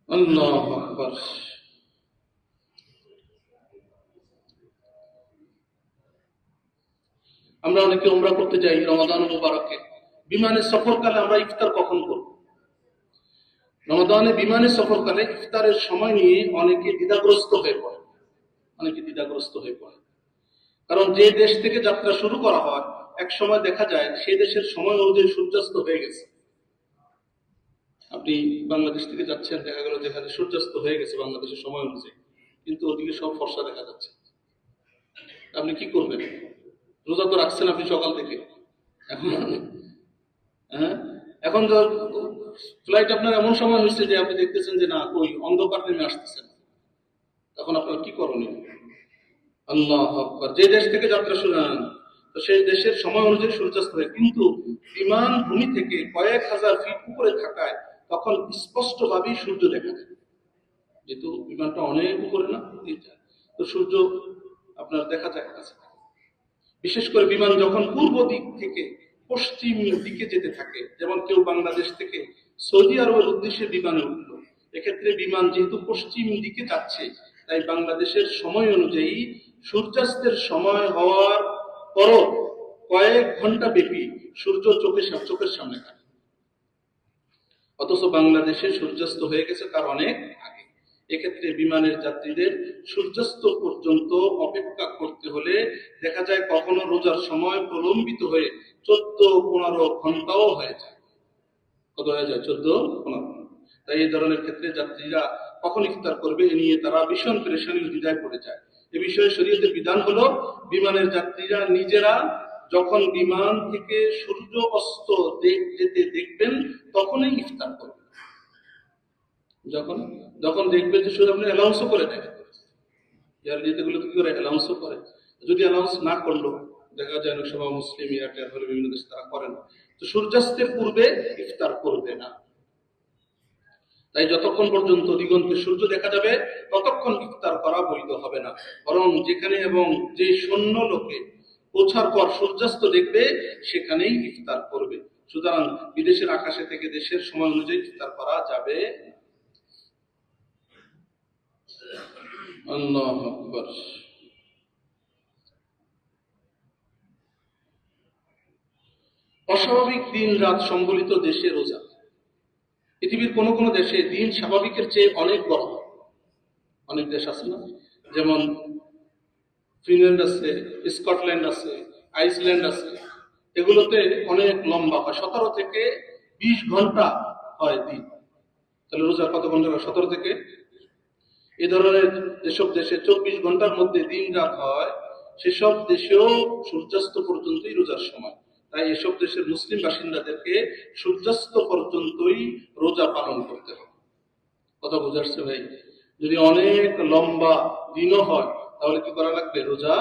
আল্লাহু আকবার। আমরা অনেকে উমরা করতে যাই রমাদান মুবারকে, বিমানে সফরকালে আমরা ইফতার কখন করব? রমাদানে বিমানে সফরকালে ইফতারের সময় নিয়ে অনেকে দ্বিধাগ্রস্ত হয়ে পড়ে, কারণ যে দেশ থেকে যাত্রা শুরু করা হয় এক সময় দেখা যায় সেই দেশের সময় অনুযায়ী সূর্যাস্ত হয়ে গেছে। আপনি বাংলাদেশ থেকে যাচ্ছেন, দেখা গেল যেখানে সূর্যাস্ত হয়ে গেছে বাংলাদেশের সময় অনুযায়ী, কিন্তু ওদিকে সব ফর্সা দেখা যাচ্ছে। আপনি কি করবেন? রোজা তো রাখছেন আপনি সকাল থেকে, এখন হ্যাঁ, এখন ফ্লাইট আপনার এমন সময় হয়েছে যে আপনি দেখতেছেন যে না, ওই অন্ধকার নেমে আসতেছেন, তখন আপনার কি করণীয়? আল্লাহু আকবার। যে দেশ থেকে যাত্রা শুরু হয় তো সেই দেশের সময় অনুযায়ী সূর্যাস্ত হয়, কিন্তু বিমান ভূমি থেকে কয়েক হাজার ফিট উপরে থাকায় তখন স্পষ্টভাবেই সূর্য দেখা যায়, যেহেতু বিমানটা অনেক উপরে না, তো সূর্য আপনার দেখা যায় কাছে। বিশেষ করে বিমান যখন পূর্ব দিক থেকে পশ্চিম দিকে যেতে থাকে, যেমন কেউ বাংলাদেশ থেকে সৌদি আরবের উদ্দেশ্যে বিমানে উঠল, এক্ষেত্রে বিমান যেহেতু পশ্চিম দিকে যাচ্ছে, তাই বাংলাদেশের সময় অনুযায়ী সূর্যাস্তের সময় হওয়ার পরও কয়েক ঘন্টা ব্যাপী সূর্য চোখের সামনে থাকে, অথচ বাংলাদেশে সূর্যাস্ত হয়ে গেছে তার অনেক আগে। এক্ষেত্রে বিমানের যাত্রীদের সূর্যাস্ত পর্যন্ত অপেক্ষা করতে হলে দেখা যায় কখনো রোজার সময় প্রলম্বিত হয়ে 14-15 ঘন্টাও হয়ে যায়। কত হয়ে যায়? 14-15। তাই এই ধরনের ক্ষেত্রে যাত্রীরা কখন ইফতার করবে এ নিয়ে তারা ভীষণ পেরেশানি দ্বিধায় পড়ে যায়। এ বিষয়ে শরীয়তের বিধান হলো বিমানের যাত্রীরা নিজেরা যখন বিমান থেকে সূর্য অস্ত যেতে দেখবেন তখনই ইফতার করবেন। যখন দেখবেন যে শুধু আপনি অ্যানাউন্সও করে দেন, যেগুলো কি করে অ্যানাউন্সও করে, যদি অ্যানাউন্স না করলো, দেখা যায় অনেক সময় মুসলিম এয়ারটেল হলে বিভিন্ন দেশে তারা করেন, তো সূর্যাস্তের পূর্বে ইফতার করবে না। তাই যতক্ষণ পর্যন্ত দিগন্তে সূর্য দেখা যাবে ততক্ষণ ইফতার করা বৈধ হবে না, বরং যেখানে এবং যে শূন্য লোকে পৌঁছার পর সূর্যাস্ত দেখবে সেখানেই ইফতার করবে। সুতরাং বিদেশের আকাশে থেকে দেশের সময় অনুযায়ী ইফতার করা যাবে। আল্লাহু আকবার। অস্বাভাবিক দিন রাত সম্বলিত দেশে রোজা। পৃথিবীর কোন কোন দেশে দিন স্বাভাবিকের চেয়ে অনেক বড়। অনেক দেশ আছে না, যেমন ফিনল্যান্ড আছে, স্কটল্যান্ড আছে, আইসল্যান্ড আছে, এগুলোতে অনেক লম্বা হয়, 17 থেকে 20 ঘন্টা হয় দিন। তাহলে রোজা কত ঘন্টা? 17 থেকে। এ ধরনের যেসব দেশে 24 ঘন্টার মধ্যে দিন রাত হয়, সেসব দেশেও সূর্যাস্ত পর্যন্তই রোজার সময়। তাই এসব দেশের মুসলিম বাসিন্দাদেরকে সূর্যাস্ত পর্যন্তই রোজা পালন করতে হবে। কথা বুঝাচ্ছে ভাই? যদি অনেক লম্বা দিনও হয় তাহলে কি করা লাগবে? রোজা।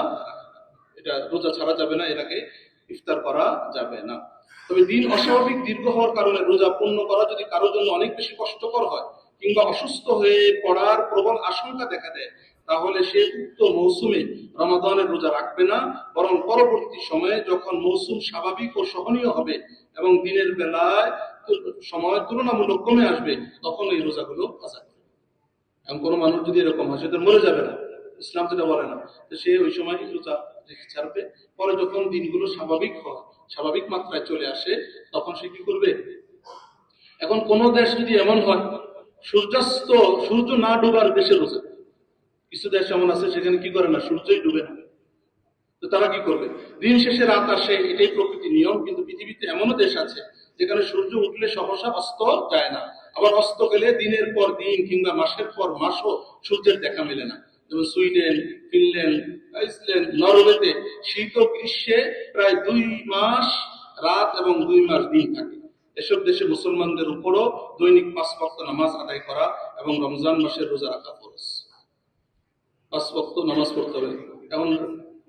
এটা রোজা ছাড়া যাবে না, এর আগে ইফতার করা যাবে না। তবে দিন অস্বাভাবিক দীর্ঘ হওয়ার কারণে রোজা পূর্ণ করা যদি কারোর জন্য অনেক বেশি কষ্টকর হয় কিংবা অসুস্থ হয়ে পড়ার প্রবল আশঙ্কা দেখা দেয়, তাহলে সে উক্ত মৌসুমে রমাদানের রোজা রাখবে না, বরং পরবর্তী সময়ে যখন মৌসুম স্বাভাবিক ও সহনীয় হবে এবং দিনের বেলায় সময় তুলনামূলক কমে আসবে, তখন এই রোজাগুলো কাজা করবে। এমন কোনো মানুষ যদি এরকম হয়, সে তো মরে যাবে না, ইসলাম যেটা বলে না, তো সে ওই সময় রোজা রেখে ছাড়বে। পরে যখন দিনগুলো স্বাভাবিক হয়, স্বাভাবিক মাত্রায় চলে আসে, তখন সে কি করবে? এখন কোন দেশ যদি এমন হয় সূর্য না ডুবার দেশে রোজা, কিছু দেশ এমন আছে সেখানে কি করে না, সূর্যই ডুবে না, তো তারা কি করবে? দিন শেষে রাত আসে, এটাই প্রকৃতির নিয়ম। কিন্তু পৃথিবীতে এমনও দেশ আছে যেখানে সূর্য উঠলে সহসা অস্ত যায় না, আবার অস্ত গেলে দিনের পর দিন কিংবা মাসের পর মাসও সূর্যের দেখা মেলে না। যেমন সুইডেন, ফিনল্যান্ড, আইসল্যান্ড, নরওয়েতে শীত ও গ্রীষ্মে প্রায় 2 মাস রাত এবং 2 মাস দিন থাকে। এসব দেশে মুসলমানদের উপরও দৈনিক 5 ওয়াক্ত নামাজ আদায় করা এবং রমজান মাসের রোজা রাখা ফরজ। 5 ওয়াক্ত নামাজ পড়তে হবে। এখন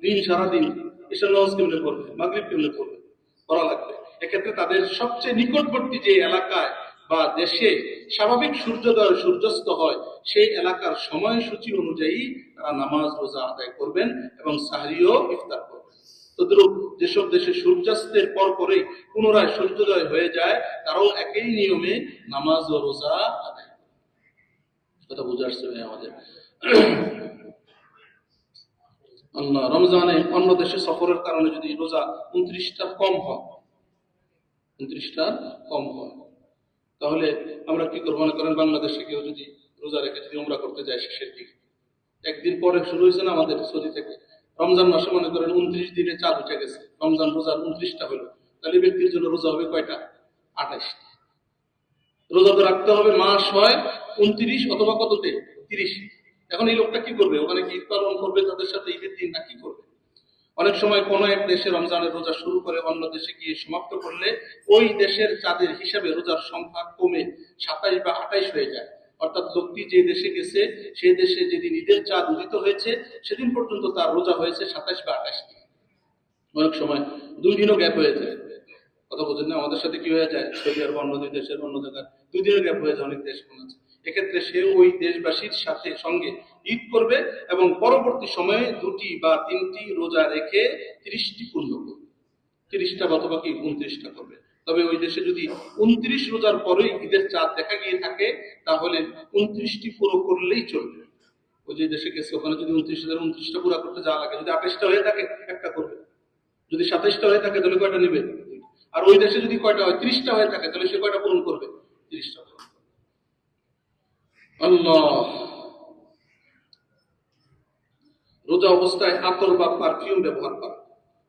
দিন সারাদিন এসব নামাজ কেমনে পড়বে? মাগরিব কেমনে পড়বে? পড়া লাগবে। এক্ষেত্রে তাদের সবচেয়ে নিকটবর্তী যে এলাকায় বা দেশে স্বাভাবিক সূর্যোদয় সূর্যাস্ত হয় সেই এলাকার সময়সূচি অনুযায়ী তারা নামাজ রোজা আদায় করবেন এবং সাহরিও ইফতার করবেন। তদ্রূপ যেসব দেশে সূর্যাস্তের পর পরেই পুনরায় সূর্যোদয় হয়ে যায় তারাও একই নিয়মে নামাজ ও রোজা আদায়। কথা বুঝে আসছে ভাই আমাদের? আল্লাহ রমজানে অন্য দেশে সফরের কারণে যদি রোজা 29টা কম হয়, 29টা কম হয়, তাহলে আমরা কি করবো? মনে করেন বাংলাদেশে কেউ যদি রোজা রেখে যদি উমরা করতে যায় শেষের দিকে, একদিন পরে শুরু হয়েছে না আমাদের সৌদি থেকে, রমজান মাসে মনে করেন 29 দিনে চাঁদ উঠে গেছে, রমজান রোজার 29টা হলো, তাহলে ব্যক্তির জন্য রোজা হবে কয়টা? 28টা। রোজা তো রাখতে হবে, মাস হয় 29 অথবা কততে? 30। এখন এই লোকটা কি করবে? ওখানে কি ঈদ পালন করবে তাদের সাথে ঈদের দিন, না কি করবে? অনেক সময় কোনো এক দেশে রমজানের রোজা শুরু করে অন্য দেশে গিয়ে সমাপ্ত করলে ওই দেশের চাঁদের হিসাবে রোজার সংখ্যা কমে 27 বা 28 হয়ে যায়। অর্থাৎ লোকটি যে দেশে গেছে সেই দেশে যেদিন ঈদের চাঁদ উদিত হয়েছে সেদিন পর্যন্ত তার রোজা হয়েছে 27 বা 28 দিন। অনেক সময় 2 দিনও গ্যাপ হয়ে যায়। কথা বোঝেন না? আমাদের সাথে কি হয়ে যায়, সৌদি আরব অন্য দুই দেশের অন্য জায়গায় 2 দিনের গ্যাপ হয়ে যায় অনেক দেশ আছে। এক্ষেত্রে সে ওই দেশবাসীর সাথে সঙ্গে ঈদ করবে এবং পরবর্তী সময়ে 2টি বা 3টি রোজা রেখে 30টি পূর্ণ করবে, 30টা অথবা কি 29টা করবে। তবে ওই দেশে যদি 29 রোজার পরেই ঈদের চাঁদ দেখা গিয়ে থাকে তাহলে 29টি পুরো করলেই চলবে। ওই যে দেশে গেছে ওখানে যদি 29টা পুরো করতে যাওয়া লাগে, যদি 28টা হয়ে থাকে একটা করবে, যদি 27টা হয়ে থাকে তাহলে কয়টা নিবে? আর ওই দেশে যদি কয়টা হয় 30টা হয়ে থাকে তাহলে সে কয়টা পূরণ করবে? 30টা পূরণ করবে। আল্লাহ। রোজা অবস্থায় আতর বা পারফিউম ব্যবহার করা,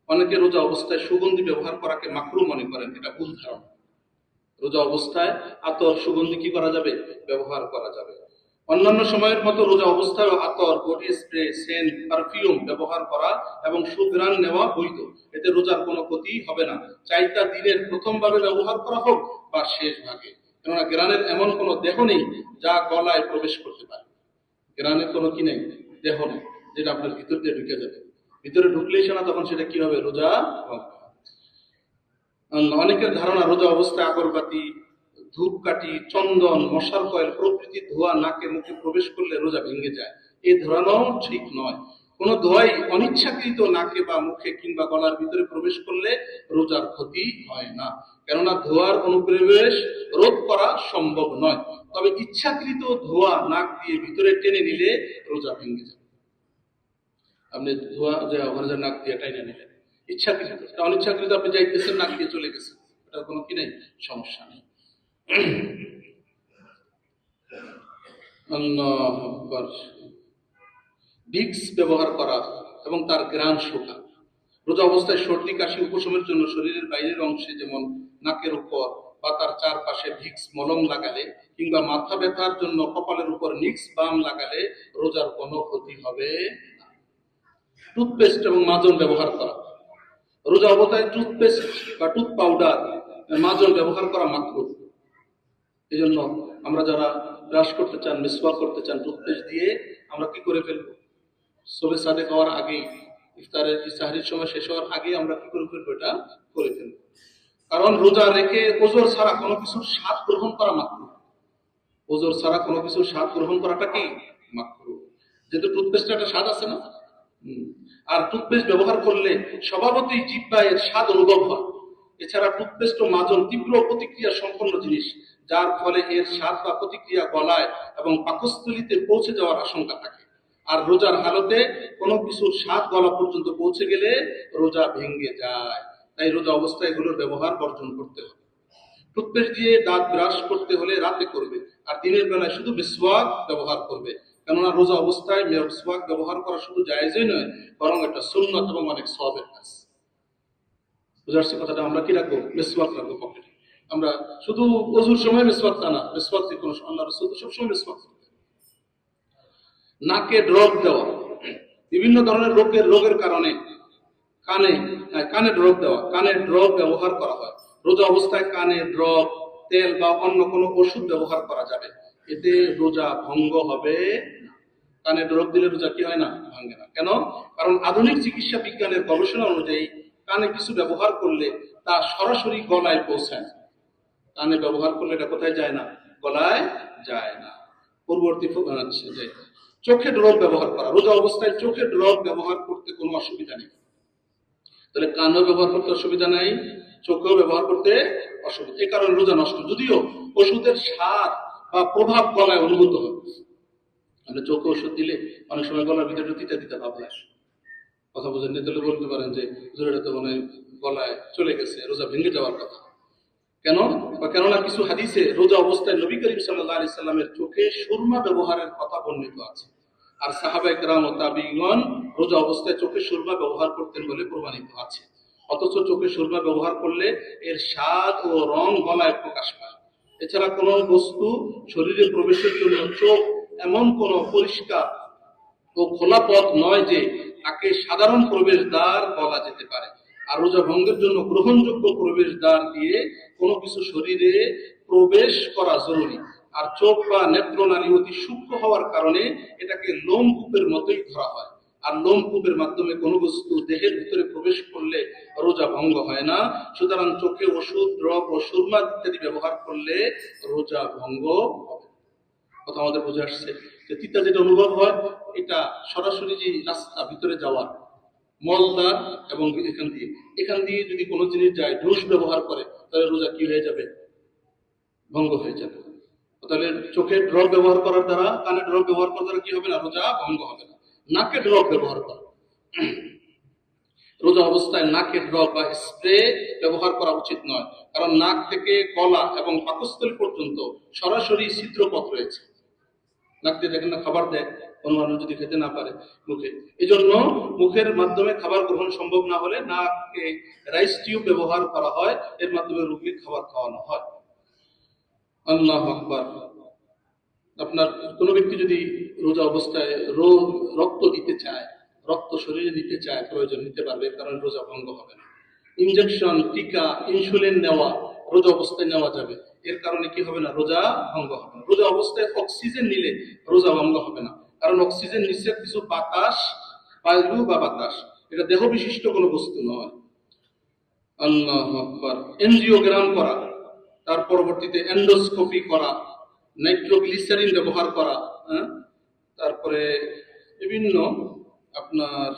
অনেকে রোজা অবস্থায় সুগন্ধি ব্যবহার করাকে মাকরুহ মনে করেন, এটা ভুল ধারণা। রোজা অবস্থায় আতর সুগন্ধি কি করা যাবে? ব্যবহার করা যাবে। অন্যান্য সময়ের মতো রোজা অবস্থায় আতর, বডি স্প্রে, সেন্ট, পারফিউম ব্যবহার করা এবং সুঘ্রাণ নেওয়া বৈধ। এতে রোজার কোনো ক্ষতি হবে না, চাইতা দিনের প্রথম ভাগে ব্যবহার করা হোক বা শেষ ভাগে। কেননা গ্রানের এমন কোনো দেহ নেই যা গলায় প্রবেশ করতে পারে। গ্রানের কোনো কি নেই, দেহ নেই যেটা আপনার ভিতর দিয়ে ঢুকে যাবে। ভিতরে ঢুকলেই সে না, তখন সেটা কি হবে? রোজা। অনেকের ধারণা রোজা অবস্থায় আগরবাতি, ধূপকাঠি, চন্দন, মশার কয়েল প্রভৃতি ধোঁয়া নাকে মুখে প্রবেশ করলে রোজা ভেঙে যায়। এই ধারণাও ঠিক নয়। কোনো ধোঁয়াই অনিচ্ছাকৃত নাকে বা মুখে কিংবা গলার ভিতরে প্রবেশ করলে রোজার ক্ষতি হয় না, কেননা ধোঁয়ার অনুপ্রবেশ রোধ করা সম্ভব নয়। তবে ইচ্ছাকৃত ধোঁয়া নাক দিয়ে ভিতরে টেনে নিলে রোজা ভেঙে যায়। আপনি ধোঁয়া যে ওখানে নাক দিয়ে টাইনে নিলেন, ইচ্ছাকৃত, অনিচ্ছাকৃত আপনি যাইতেছেন নাক দিয়ে চলে গেছেন, এটা কোনো কি নেই, সমস্যা নেই। ভিক্স ব্যবহার করা এবং তার ঘ্রাণ শোকা। রোজা অবস্থায় সর্দি কাশি উপশমের জন্য শরীরের বাইরের অংশে যেমন নাকের উপর বা তার চারপাশে ভিক্স মলম লাগালে কিংবা মাথা ব্যথার জন্য কপালের উপর নিক্স বাম লাগালে রোজার কোনো ক্ষতি হবে না। টুথপেস্ট এবং মাজন ব্যবহার করা। রোজা অবস্থায় টুথপেস্ট বা টুথ পাউডার, মাজন ব্যবহার করা মাকরুহ। এই জন্য আমরা যারা ব্রাশ করতে চান, মিসওয়াক করতে চান, টুথপেস্ট দিয়ে আমরা কি করে ফেলবো? সবে সাদেক হওয়ার আগেই, ইফতারের সাহরির সময় শেষ হওয়ার আগে আমরা কি করে ফেলবো? এটা করে ফেলবো। কারণ রোজা রেখে ওজোর ছাড়া কোনো কিছুর স্বাদ গ্রহণ করা মাকরুহ। ওজোর ছাড়া কোনো কিছুর স্বাদ গ্রহণ করাটা কি মাকরুহ। যেহেতু টুথপেস্টের একটা স্বাদ আছে না, আর টুথপেস্ট ব্যবহার করলে স্বভাবতই জিহ্বায় এর স্বাদ অনুভব হয়। এছাড়া টুথপেস্ট ও মাজন তীব্র প্রতিক্রিয়া সম্পন্ন জিনিস, যার ফলে এর স্বাদ বা প্রতিক্রিয়া গলায় এবং পাকস্থলীতে পৌঁছে যাওয়ার আশঙ্কা থাকে। আর রোজার হালতে কোনো কিছুর স্বাদ গলা পর্যন্ত পৌঁছে গেলে রোজা ভেঙে যায়। তাই রোজা অবস্থায় এগুলোর ব্যবহার বর্জন করতে হবে। টুথপেস্ট দিয়ে দাঁত ব্রাশ করতে হলে রাতে করবে, আর দিনের বেলায় শুধু মিসওয়াক ব্যবহার করবে। কেননা রোজা অবস্থায় মিসওয়াক ব্যবহার করা শুধু জায়েজই নয়, বরং এটা সুন্নাত এবং অনেক সওয়াবের কাজ। বুঝাচ্ছি কথাটা? আমরা কি রাখবো? মিসওয়াক রাখবো পকেটে। আমরা শুধু ওযুর সময় মিসওয়াক তা না, মিসওয়াক দিয়ে কোনো আল্লাহ রাসূল সবসময় মিসওয়াক করতেন। নাকে ড্রপ দেওয়া, বিভিন্ন ধরনের রোগের কারণে কানে ড্রপ দেওয়া, কানে ড্রপ ব্যবহার করা হয়। রোজা অবস্থায় কানে ড্রপ, তেল বা অন্য কোনো ওষুধ ব্যবহার করা যাবে, এতে রোজা ভঙ্গ হবে না। কানে ড্রপ দিলে রোজা কি হয় না? ভাঙে না। কেন? কারণ আধুনিক চিকিৎসা বিজ্ঞানের গবেষণা অনুযায়ী কানে কিছু ব্যবহার করলে তা সরাসরি গলায় পৌঁছায় না। কানে ব্যবহার করলে এটা কোথায় যায় না? গলায় যায় না। পূর্ববর্তী চোখে ড্রপ ব্যবহার করা, রোজা অবস্থায় চোখে ড্রপ ব্যবহার করতে কোনো অসুবিধা নেই। তাহলে কানও ব্যবহার করতে অসুবিধা নাই, চোখেও ব্যবহার করতে অসুবিধা, এই কারণে রোজা নষ্ট। যদিও ওষুধের স্বাদ বা প্রভাব গলায় অনুভূত হয়। মানে চোখে ওষুধ দিলে অনেক সময় গলার ভিতরে তিতা তিতা ভাব লাগে, কথা বুঝেন? তাহলে বলতে পারেন যে জোরেটা তো মানে গলায় চলে গেছে, রোজা ভেঙে যাওয়ার কথা। কেন? কেননা কিছু হাদিসে রোজা অবস্থায় নবী করিম সাল্লাল্লাহু আলাইহি সাল্লামের চোখে সুরমা ব্যবহারের কথা বর্ণিত আছে। আর সাহাবায়ে কেরাম ও তাবিঈগণ রোজা অবস্থায় চোখে সুরমা ব্যবহার করতেন বলে প্রমাণিত আছে। অথচ চোখে সুরমা ব্যবহার করলে এর স্বাদ ও রং গলায় প্রকাশ পায়। এছাড়া কোনো বস্তু শরীরে প্রবেশের জন্য চোখ এমন কোনো পরিষ্কার ও খোলা পথ নয় যে তাকে সাধারণ প্রবেশদ্বার বলা যেতে পারে। আর রোজা ভঙ্গের জন্য গ্রহণযোগ্য প্রবেশদ্বার দিয়ে কোনো কিছু শরীরে প্রবেশ করা জরুরি। আর চোখ বা নেত্রনালী অতি সূক্ষ্ম হওয়ার কারণে এটাকে লোমকূপের মতোই ধরা হয়। আর লোমকূপের মাধ্যমে কোনো বস্তু দেহের ভিতরে প্রবেশ করলে রোজা ভঙ্গ হয় না। সুতরাং চোখে ওষুধ, ড্রপ ও সুরমা ইত্যাদি ব্যবহার করলে রোজা ভঙ্গ হবে। কথা আমাদের বুঝে আসছে যে তিতা যেটা অনুভব হয় এটা সরাসরি যে রাস্তা ভিতরে যাওয়ার মলদার এবং এখান দিয়ে যদি কোনো জিনিস যায়, ঢুস ব্যবহার করে, তাহলে রোজা কি হয়ে যাবে? ভঙ্গ হয়ে যাবে। তাহলে চোখে ড্রপ ব্যবহার করার দ্বারা, কানে ড্রপ ব্যবহার করার দ্বারা কি হবে না? রোজা ভঙ্গ হবে না। নাকে ড্রপ ব্যবহার করা, রোজা অবস্থায় নাকে ড্রপ বা স্প্রে ব্যবহার করা উচিত নয়, কারণ নাক থেকে গলা এবং পাকস্থলী পর্যন্ত সরাসরি ছিদ্রপথ রয়েছে। নাক দিয়ে দেখেন না খাবার দেয়, কোনো মানুষ যদি খেতে না পারে মুখে, এই জন্য মুখের মাধ্যমে খাবার গ্রহণ সম্ভব না হলে নাকে রাইস টিউব ব্যবহার করা হয়, এর মাধ্যমে রোগীর খাবার খাওয়ানো হয়। আল্লাহু আকবার। আপনার কোনো ব্যক্তি যদি রোজা অবস্থায় রক্ত দিতে চায়, রক্ত শরীরে দিতে চায়, প্রয়োজন নিতে পারবে, কারণ রোজা ভঙ্গ হবে না। ইনজেকশন, টিকা, ইনসুলিন নেওয়া রোজা অবস্থায় নেওয়া যাবে, এর কারণে কি হবে না? রোজা ভঙ্গ হবে না। রোজা অবস্থায় অক্সিজেন নিলে রোজা ভঙ্গ হবে না, কারণ অক্সিজেন নিচ্ছে কিছু বাতাস, বায়ু বা বাতাস, এটা দেহ বিশিষ্ট কোনো বস্তু নয়। আল্লাহু আকবার। এনজিওগ্রাম করা, তার পরবর্তীতে এন্ডোস্কোপি করা, নাইট্রোগ্লিসারিন ব্যবহার করা, তারপরে বিভিন্ন আপনার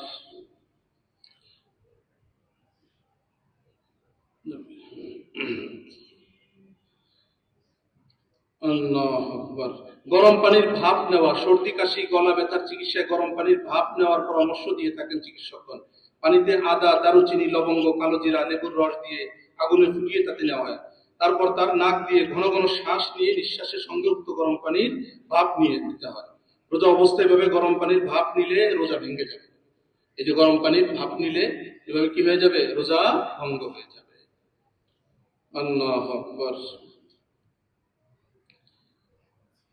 গরম পানির ভাপ নেওয়া, সর্দি কাশি গলা ব্যথার চিকিৎসায় গরম পানির ভাপ নেওয়ার পরামর্শ দিয়ে থাকেন চিকিৎসকগণ। পানিতে আদা, দারুচিনি, লবঙ্গ, কালোজিরা, লেবুর রস দিয়ে আগুনে ফুটিয়ে তাতে নেওয়া হয়। তারপর তার নাক দিয়ে ঘন ঘন শ্বাস নিয়ে নিঃশ্বাসের সঙ্গে উক্ত গরম পানির ভাপ নিয়ে নিতে হয়। রোজা অবস্থায় এভাবে গরম পানির ভাপ নিলে রোজা ভেঙে যাবে। এই যে গরম পানির ভাপ নিলে এভাবে কি হয়ে যাবে? রোজা ভঙ্গ হয়ে যাবে। আল্লাহু আকবার।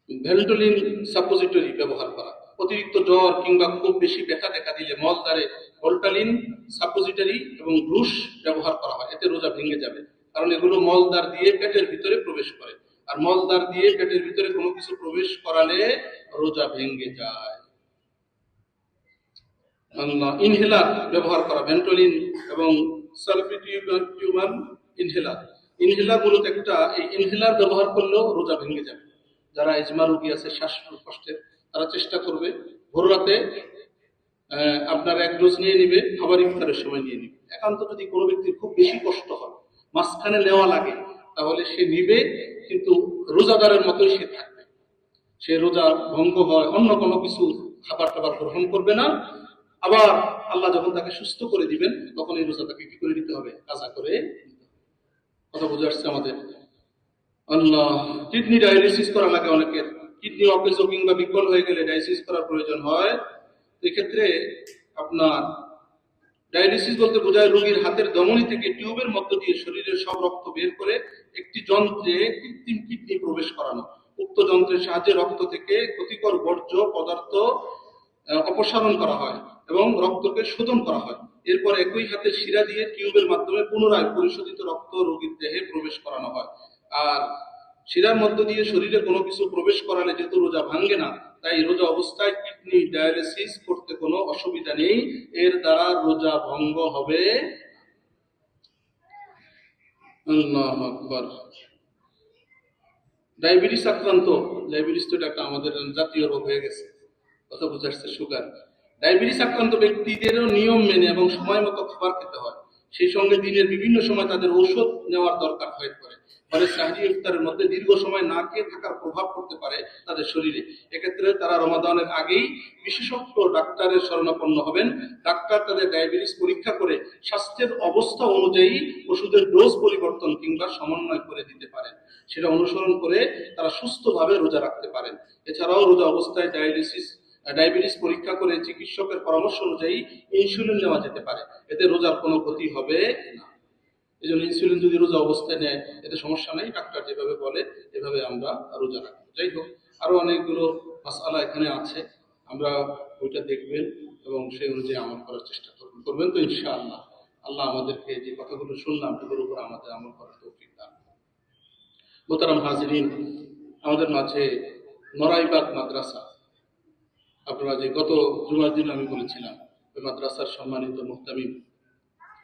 ভেন্টোলিন সাপোজিটরি ব্যবহার করা, অতিরিক্ত জ্বর কিংবা খুব বেশি ব্যথা দেখা দিলে মলদ্বারে ভোল্টালিন সাপোজিটরি এবং ব্রুশ ব্যবহার করা হয়, এতে রোজা ভেঙে যাবে। কারণ এগুলো মলদ্বার দিয়ে পেটের ভিতরে প্রবেশ করে, আর মলদ্বার দিয়ে পেটের ভিতরে কোনো কিছু প্রবেশ করালে রোজা ভেঙে যায়। ইনহেলার ব্যবহার করা, ভেন্টোলিন এবং সালফিটিউমাল ইনহেলার। ইনহেলার মূলত একটা, এই ইনহেলার ব্যবহার করলেও রোজা ভেঙে যাবে। যারা ইজমা রোগী আছে, শ্বাসকষ্টের, তারা চেষ্টা করবে ভোর রাতে আপনার এক ডোজ নিয়ে নিবে, খাবার ইফতারের সময় নিয়ে নিবে। একান্ত যদি কোনো ব্যক্তির খুব বেশি কষ্ট হয়, মাঝখানে নেওয়া লাগে, তাহলে সে নিবে, কিন্তু রোজাদারের মতোই সে থাকবে। সে রোজা ভঙ্গ হয়, অন্য কোনো কিছু খাবার টাবার গ্রহণ করবে না। আবার আল্লাহ যখন তাকে সুস্থ করে দিবেন, তখন এই রোজা তাকে কি করে দিতে হবে? কাজা করে দিতে হবে। কথা বুঝে আসছে আমাদের? আল্লাহ। কিডনি ডায়ালিসিস করা লাগে অনেকের, কিডনি অকেজ কিংবা বিকল হয়ে গেলে ডায়ালিসিস করার প্রয়োজন হয়। এক্ষেত্রে আপনার ডায়ালিসিস বলতে বোঝায় রোগীর হাতের ধমনী থেকে টিউবের মধ্য দিয়ে শরীরের সব রক্ত বের করে একটি যন্ত্রে কৃত্রিম কিডনি প্রবেশ করানো। উক্ত যন্ত্রের সাহায্যে রক্ত থেকে ক্ষতিকর বর্জ্য পদার্থ অপসারণ করা হয় এবং রক্তকে শোধন করা হয়। এরপর একই হাতে শিরা দিয়ে টিউবের মাধ্যমে পুনরায় পরিশোধিত রক্ত রোগীর দেহে প্রবেশ করানো হয়। আর শিরার মধ্য দিয়ে শরীরে কোনো কিছু প্রবেশ করালে যেহেতু রোজা ভাঙ্গে না, তাই রোজা অবস্থায় কিডনি ডায়ালিসিস করতে কোনো অসুবিধা নেই, এর দ্বারা রোজা ভঙ্গ হবে। আল্লাহু আকবার। ডায়াবেটিস আক্রান্ত, ডায়াবেটিস তো এটা একটা আমাদের জাতীয় রোগ হয়ে গেছে, কথা বুঝে আসছে। সুগার, ডায়াবেটিস আক্রান্ত ব্যক্তিদেরও নিয়ম মেনে এবং সময় মতো খাবার খেতে হয়। সেই সঙ্গে দিনের বিভিন্ন সময় তাদের ঔষধ নেওয়ার দরকার হয়ে পড়ে। ফলে সাহরি ইফতারের মধ্যে দীর্ঘ সময় না খেয়ে থাকার প্রভাব পড়তে পারে তাদের শরীরে। এক্ষেত্রে তারা রমাদানের আগেই বিশেষজ্ঞ ডাক্তারের শরণাপন্ন হবেন। ডাক্তার তাদের ডায়াবেটিস পরীক্ষা করে স্বাস্থ্যের অবস্থা অনুযায়ী ওষুধের ডোজ পরিবর্তন কিংবা সমন্বয় করে দিতে পারেন। সেটা অনুসরণ করে তারা সুস্থভাবে রোজা রাখতে পারেন। এছাড়াও রোজা অবস্থায় ডায়াবেটিস পরীক্ষা করে চিকিৎসকের পরামর্শ অনুযায়ী ইনসুলিন নেওয়া যেতে পারে। এতে রোজার কোনো ক্ষতি হবে না। এই জন্য ইনসুলিন যদি রোজা অবস্থায় নেয় এতে সমস্যা নেই, ডাক্তার যেভাবে বলে এভাবে আমরা রোজা রাখবো। যাই হোক, আরো অনেকগুলো মাসআলা এখানে আছে, আমরা ওইটা দেখবেন এবং সেই অনুযায়ী আমল করার চেষ্টা করবেন তো ইনশাআল্লাহ। আল্লাহ আমাদেরকে যে কথাগুলো শুনলাম এগুলোর উপর আমাদের আমল করার তৌফিক দান। মোহতারাম হাজিরিন, আমাদের মাঝে নরাইবাগ মাদ্রাসা, আপনারা যে গত জুমার দিন আমি বলেছিলাম, ওই মাদ্রাসার সম্মানিত মুহতামিম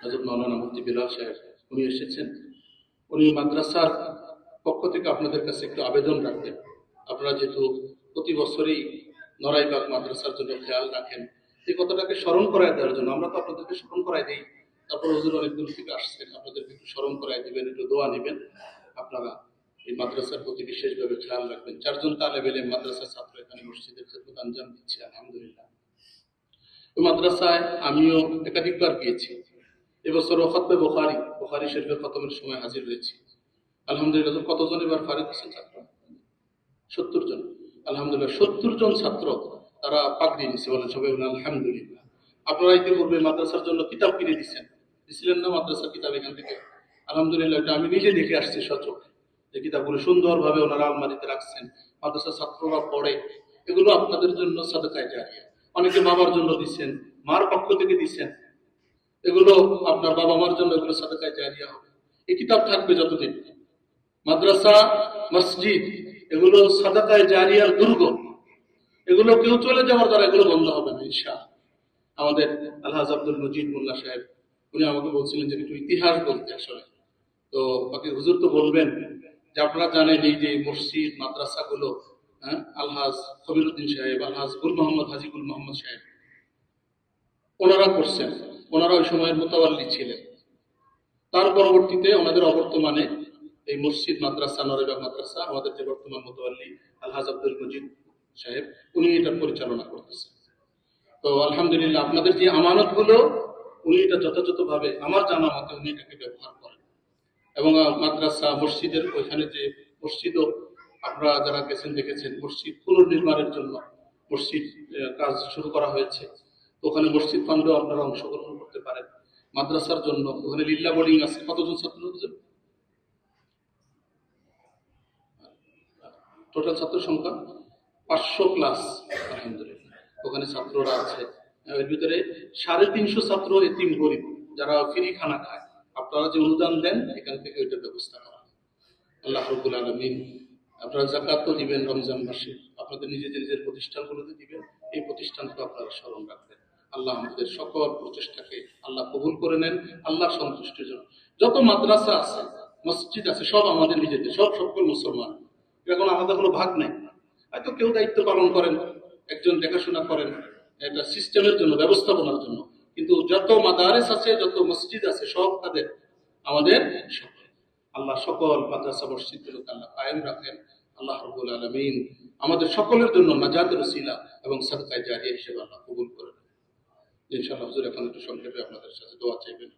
হযরত মাওলানা মুফতি বিলাল সাহেব উনি এসেছেন। উনি মাদ্রাসার পক্ষ থেকে আপনাদের কাছে একটু আবেদন রাখবেন। আপনারা যেহেতু প্রতি বছরই নরাইবাগ মাদ্রাসার জন্য খেয়াল রাখেন, এই কথাটাকে স্মরণ করায় দেওয়ার জন্য আমরা তো আপনাদেরকে স্মরণ করাই দিই, তারপর হুজুর অনেক দূর থেকে আসছেন, আপনাদেরকে একটু স্মরণ করাই দিবেন, একটু দোয়া নেবেন। আপনারা এই মাদ্রাসার প্রতি বিশেষভাবে খেয়াল রাখবেন। 4 জন তালেব ইলম মাদ্রাসার ছাত্র এখানে মসজিদের খেদমত আঞ্জাম দিচ্ছে, আলহামদুলিল্লাহ। ওই মাদ্রাসায় আমিও একাধিকবার গিয়েছি। এবছরও খতমে বুখারী শরীফের খতমের সময় হাজির হয়েছি, আলহামদুলিল্লাহ। কতজন এবার ফারিক হয়েছেন ছাত্র? 70 জন, আলহামদুলিল্লাহ। 70 জন ছাত্র তারা পাগড়ি নিচ্ছে, বলেন সবাই বলেন আলহামদুলিল্লাহ। আপনারা ইতিপূর্বে মাদ্রাসার জন্য কিতাব কিনে দিছিলেন না? মাদ্রাসার কিতাব এখান থেকে, আলহামদুলিল্লাহ, এটা আমি নিজে দেখে আসছি সচক্ষে, যে কিতাবগুলো সুন্দরভাবে ওনারা আলমারিতে রাখছেন, মাদ্রাসার ছাত্ররা পড়ে। এগুলো আপনাদের জন্য সাদকায়ে জারিয়া। অনেকে বাবার জন্য দিচ্ছেন, মার পক্ষ থেকে দিচ্ছেন, এগুলো আপনার বাবা মার জন্য এগুলো সাদকায়ে জারিয়া হবে। এই কিতাব থাকবে যতদিন। মাদ্রাসা, মসজিদ এগুলো সাদাকায়ে জারিয়ার দুর্গ, এগুলো কেউ চলে যাওয়ার দ্বারা এগুলো বন্ধ হবে না ইনশাআল্লাহ। আমাদের আলহাজ আব্দুল মজিদ মোল্লা সাহেব উনি আমাকে বলছিলেন যে একটু ইতিহাস বলতে। আসলে তো বাকি হুজুর তো বলবেন যে আপনারা জানেন এই যে মসজিদ মাদ্রাসাগুলো, আলহাজ কবিরউদ্দিন সাহেব, আলহাজ গুল মোহাম্মদ, হাজি গুল মোহাম্মদ সাহেব ওনারা করছেন। ওনারা ওই সময়ের মোতাওয়াল্লি ছিলেন। তার পরবর্তীতে ওনাদের অবর্তমানে এই মসজিদ মাদ্রাসা, নরাইবাগ মাদ্রাসা, আমাদের যে বর্তমান মোতাওয়াল্লি আলহাজ আব্দুল মজিদ সাহেব, উনি এটা পরিচালনা করতেছেন। তো আলহামদুলিল্লাহ, আপনাদের যে আমানত গুলো উনি এটা যথাযথভাবে আমার জানা মতে উনি এটাকে ব্যবহার করেন। এবং মাদ্রাসা মসজিদের ওইখানে যে মসজিদও আপনারা যারা গেছেন দেখেছেন, মসজিদ পুনর্নির্মাণের জন্য মসজিদ কাজ শুরু করা হয়েছে। তো ওখানে মসজিদ ফান্ডেও আপনারা অংশগ্রহণ করতে পারেন। মাদ্রাসার জন্য ওখানে লিল্লা বোর্ডিং আছে। কতজন ছাত্র? টোটাল ছাত্র সংখ্যা 500 প্লাস, আলহামদুলিল্লাহ। ওখানে ছাত্ররা আছে, এর ভিতরে 350 ছাত্র এতিম গরিব যারা ফ্রি খানা খায়। আপনারা যে অনুদান দেন এখান থেকে ওইটার ব্যবস্থা করা। আল্লাহ রাব্বুল আলামিন, আপনারা যাকাত তো দিবেন রমজান মাসে, আপনাদের নিজেদের প্রতিষ্ঠানগুলোতে দিবেন, এই প্রতিষ্ঠানকে আপনারা স্মরণ রাখবেন। আল্লাহ আমাদের সকল প্রচেষ্টাকে আল্লাহ কবুল করে নেন আল্লাহর সন্তুষ্টির জন্য। যত মাদ্রাসা আছে, মসজিদ আছে, সব আমাদের নিজেদের, সকল মুসলমান, এখন আলাদা কোনো ভাগ নেই। হয়তো কেউ দায়িত্ব পালন করেন, একজন দেখাশোনা করেন একটা সিস্টেমের জন্য, ব্যবস্থাপনার জন্য, কিন্তু যত মাদারেস আছে, যত মসজিদ আছে, সব তাদের আমাদের সকল। আল্লাহ সকল মাদ্রাসা মসজিদগুলোকে আল্লাহ কায়েম রাখেন। আল্লাহ রাব্বুল আলামিন আমাদের সকলের জন্য নাজাতের ওসিলা এবং সাদকায়ে জারিয়া হিসেবে আল্লাহ কবুল করে নেন। ইনশাআল্লাহ হুজুর এখন একটু সংক্ষেপে আপনাদের সাথে দোয়া চাইবেন।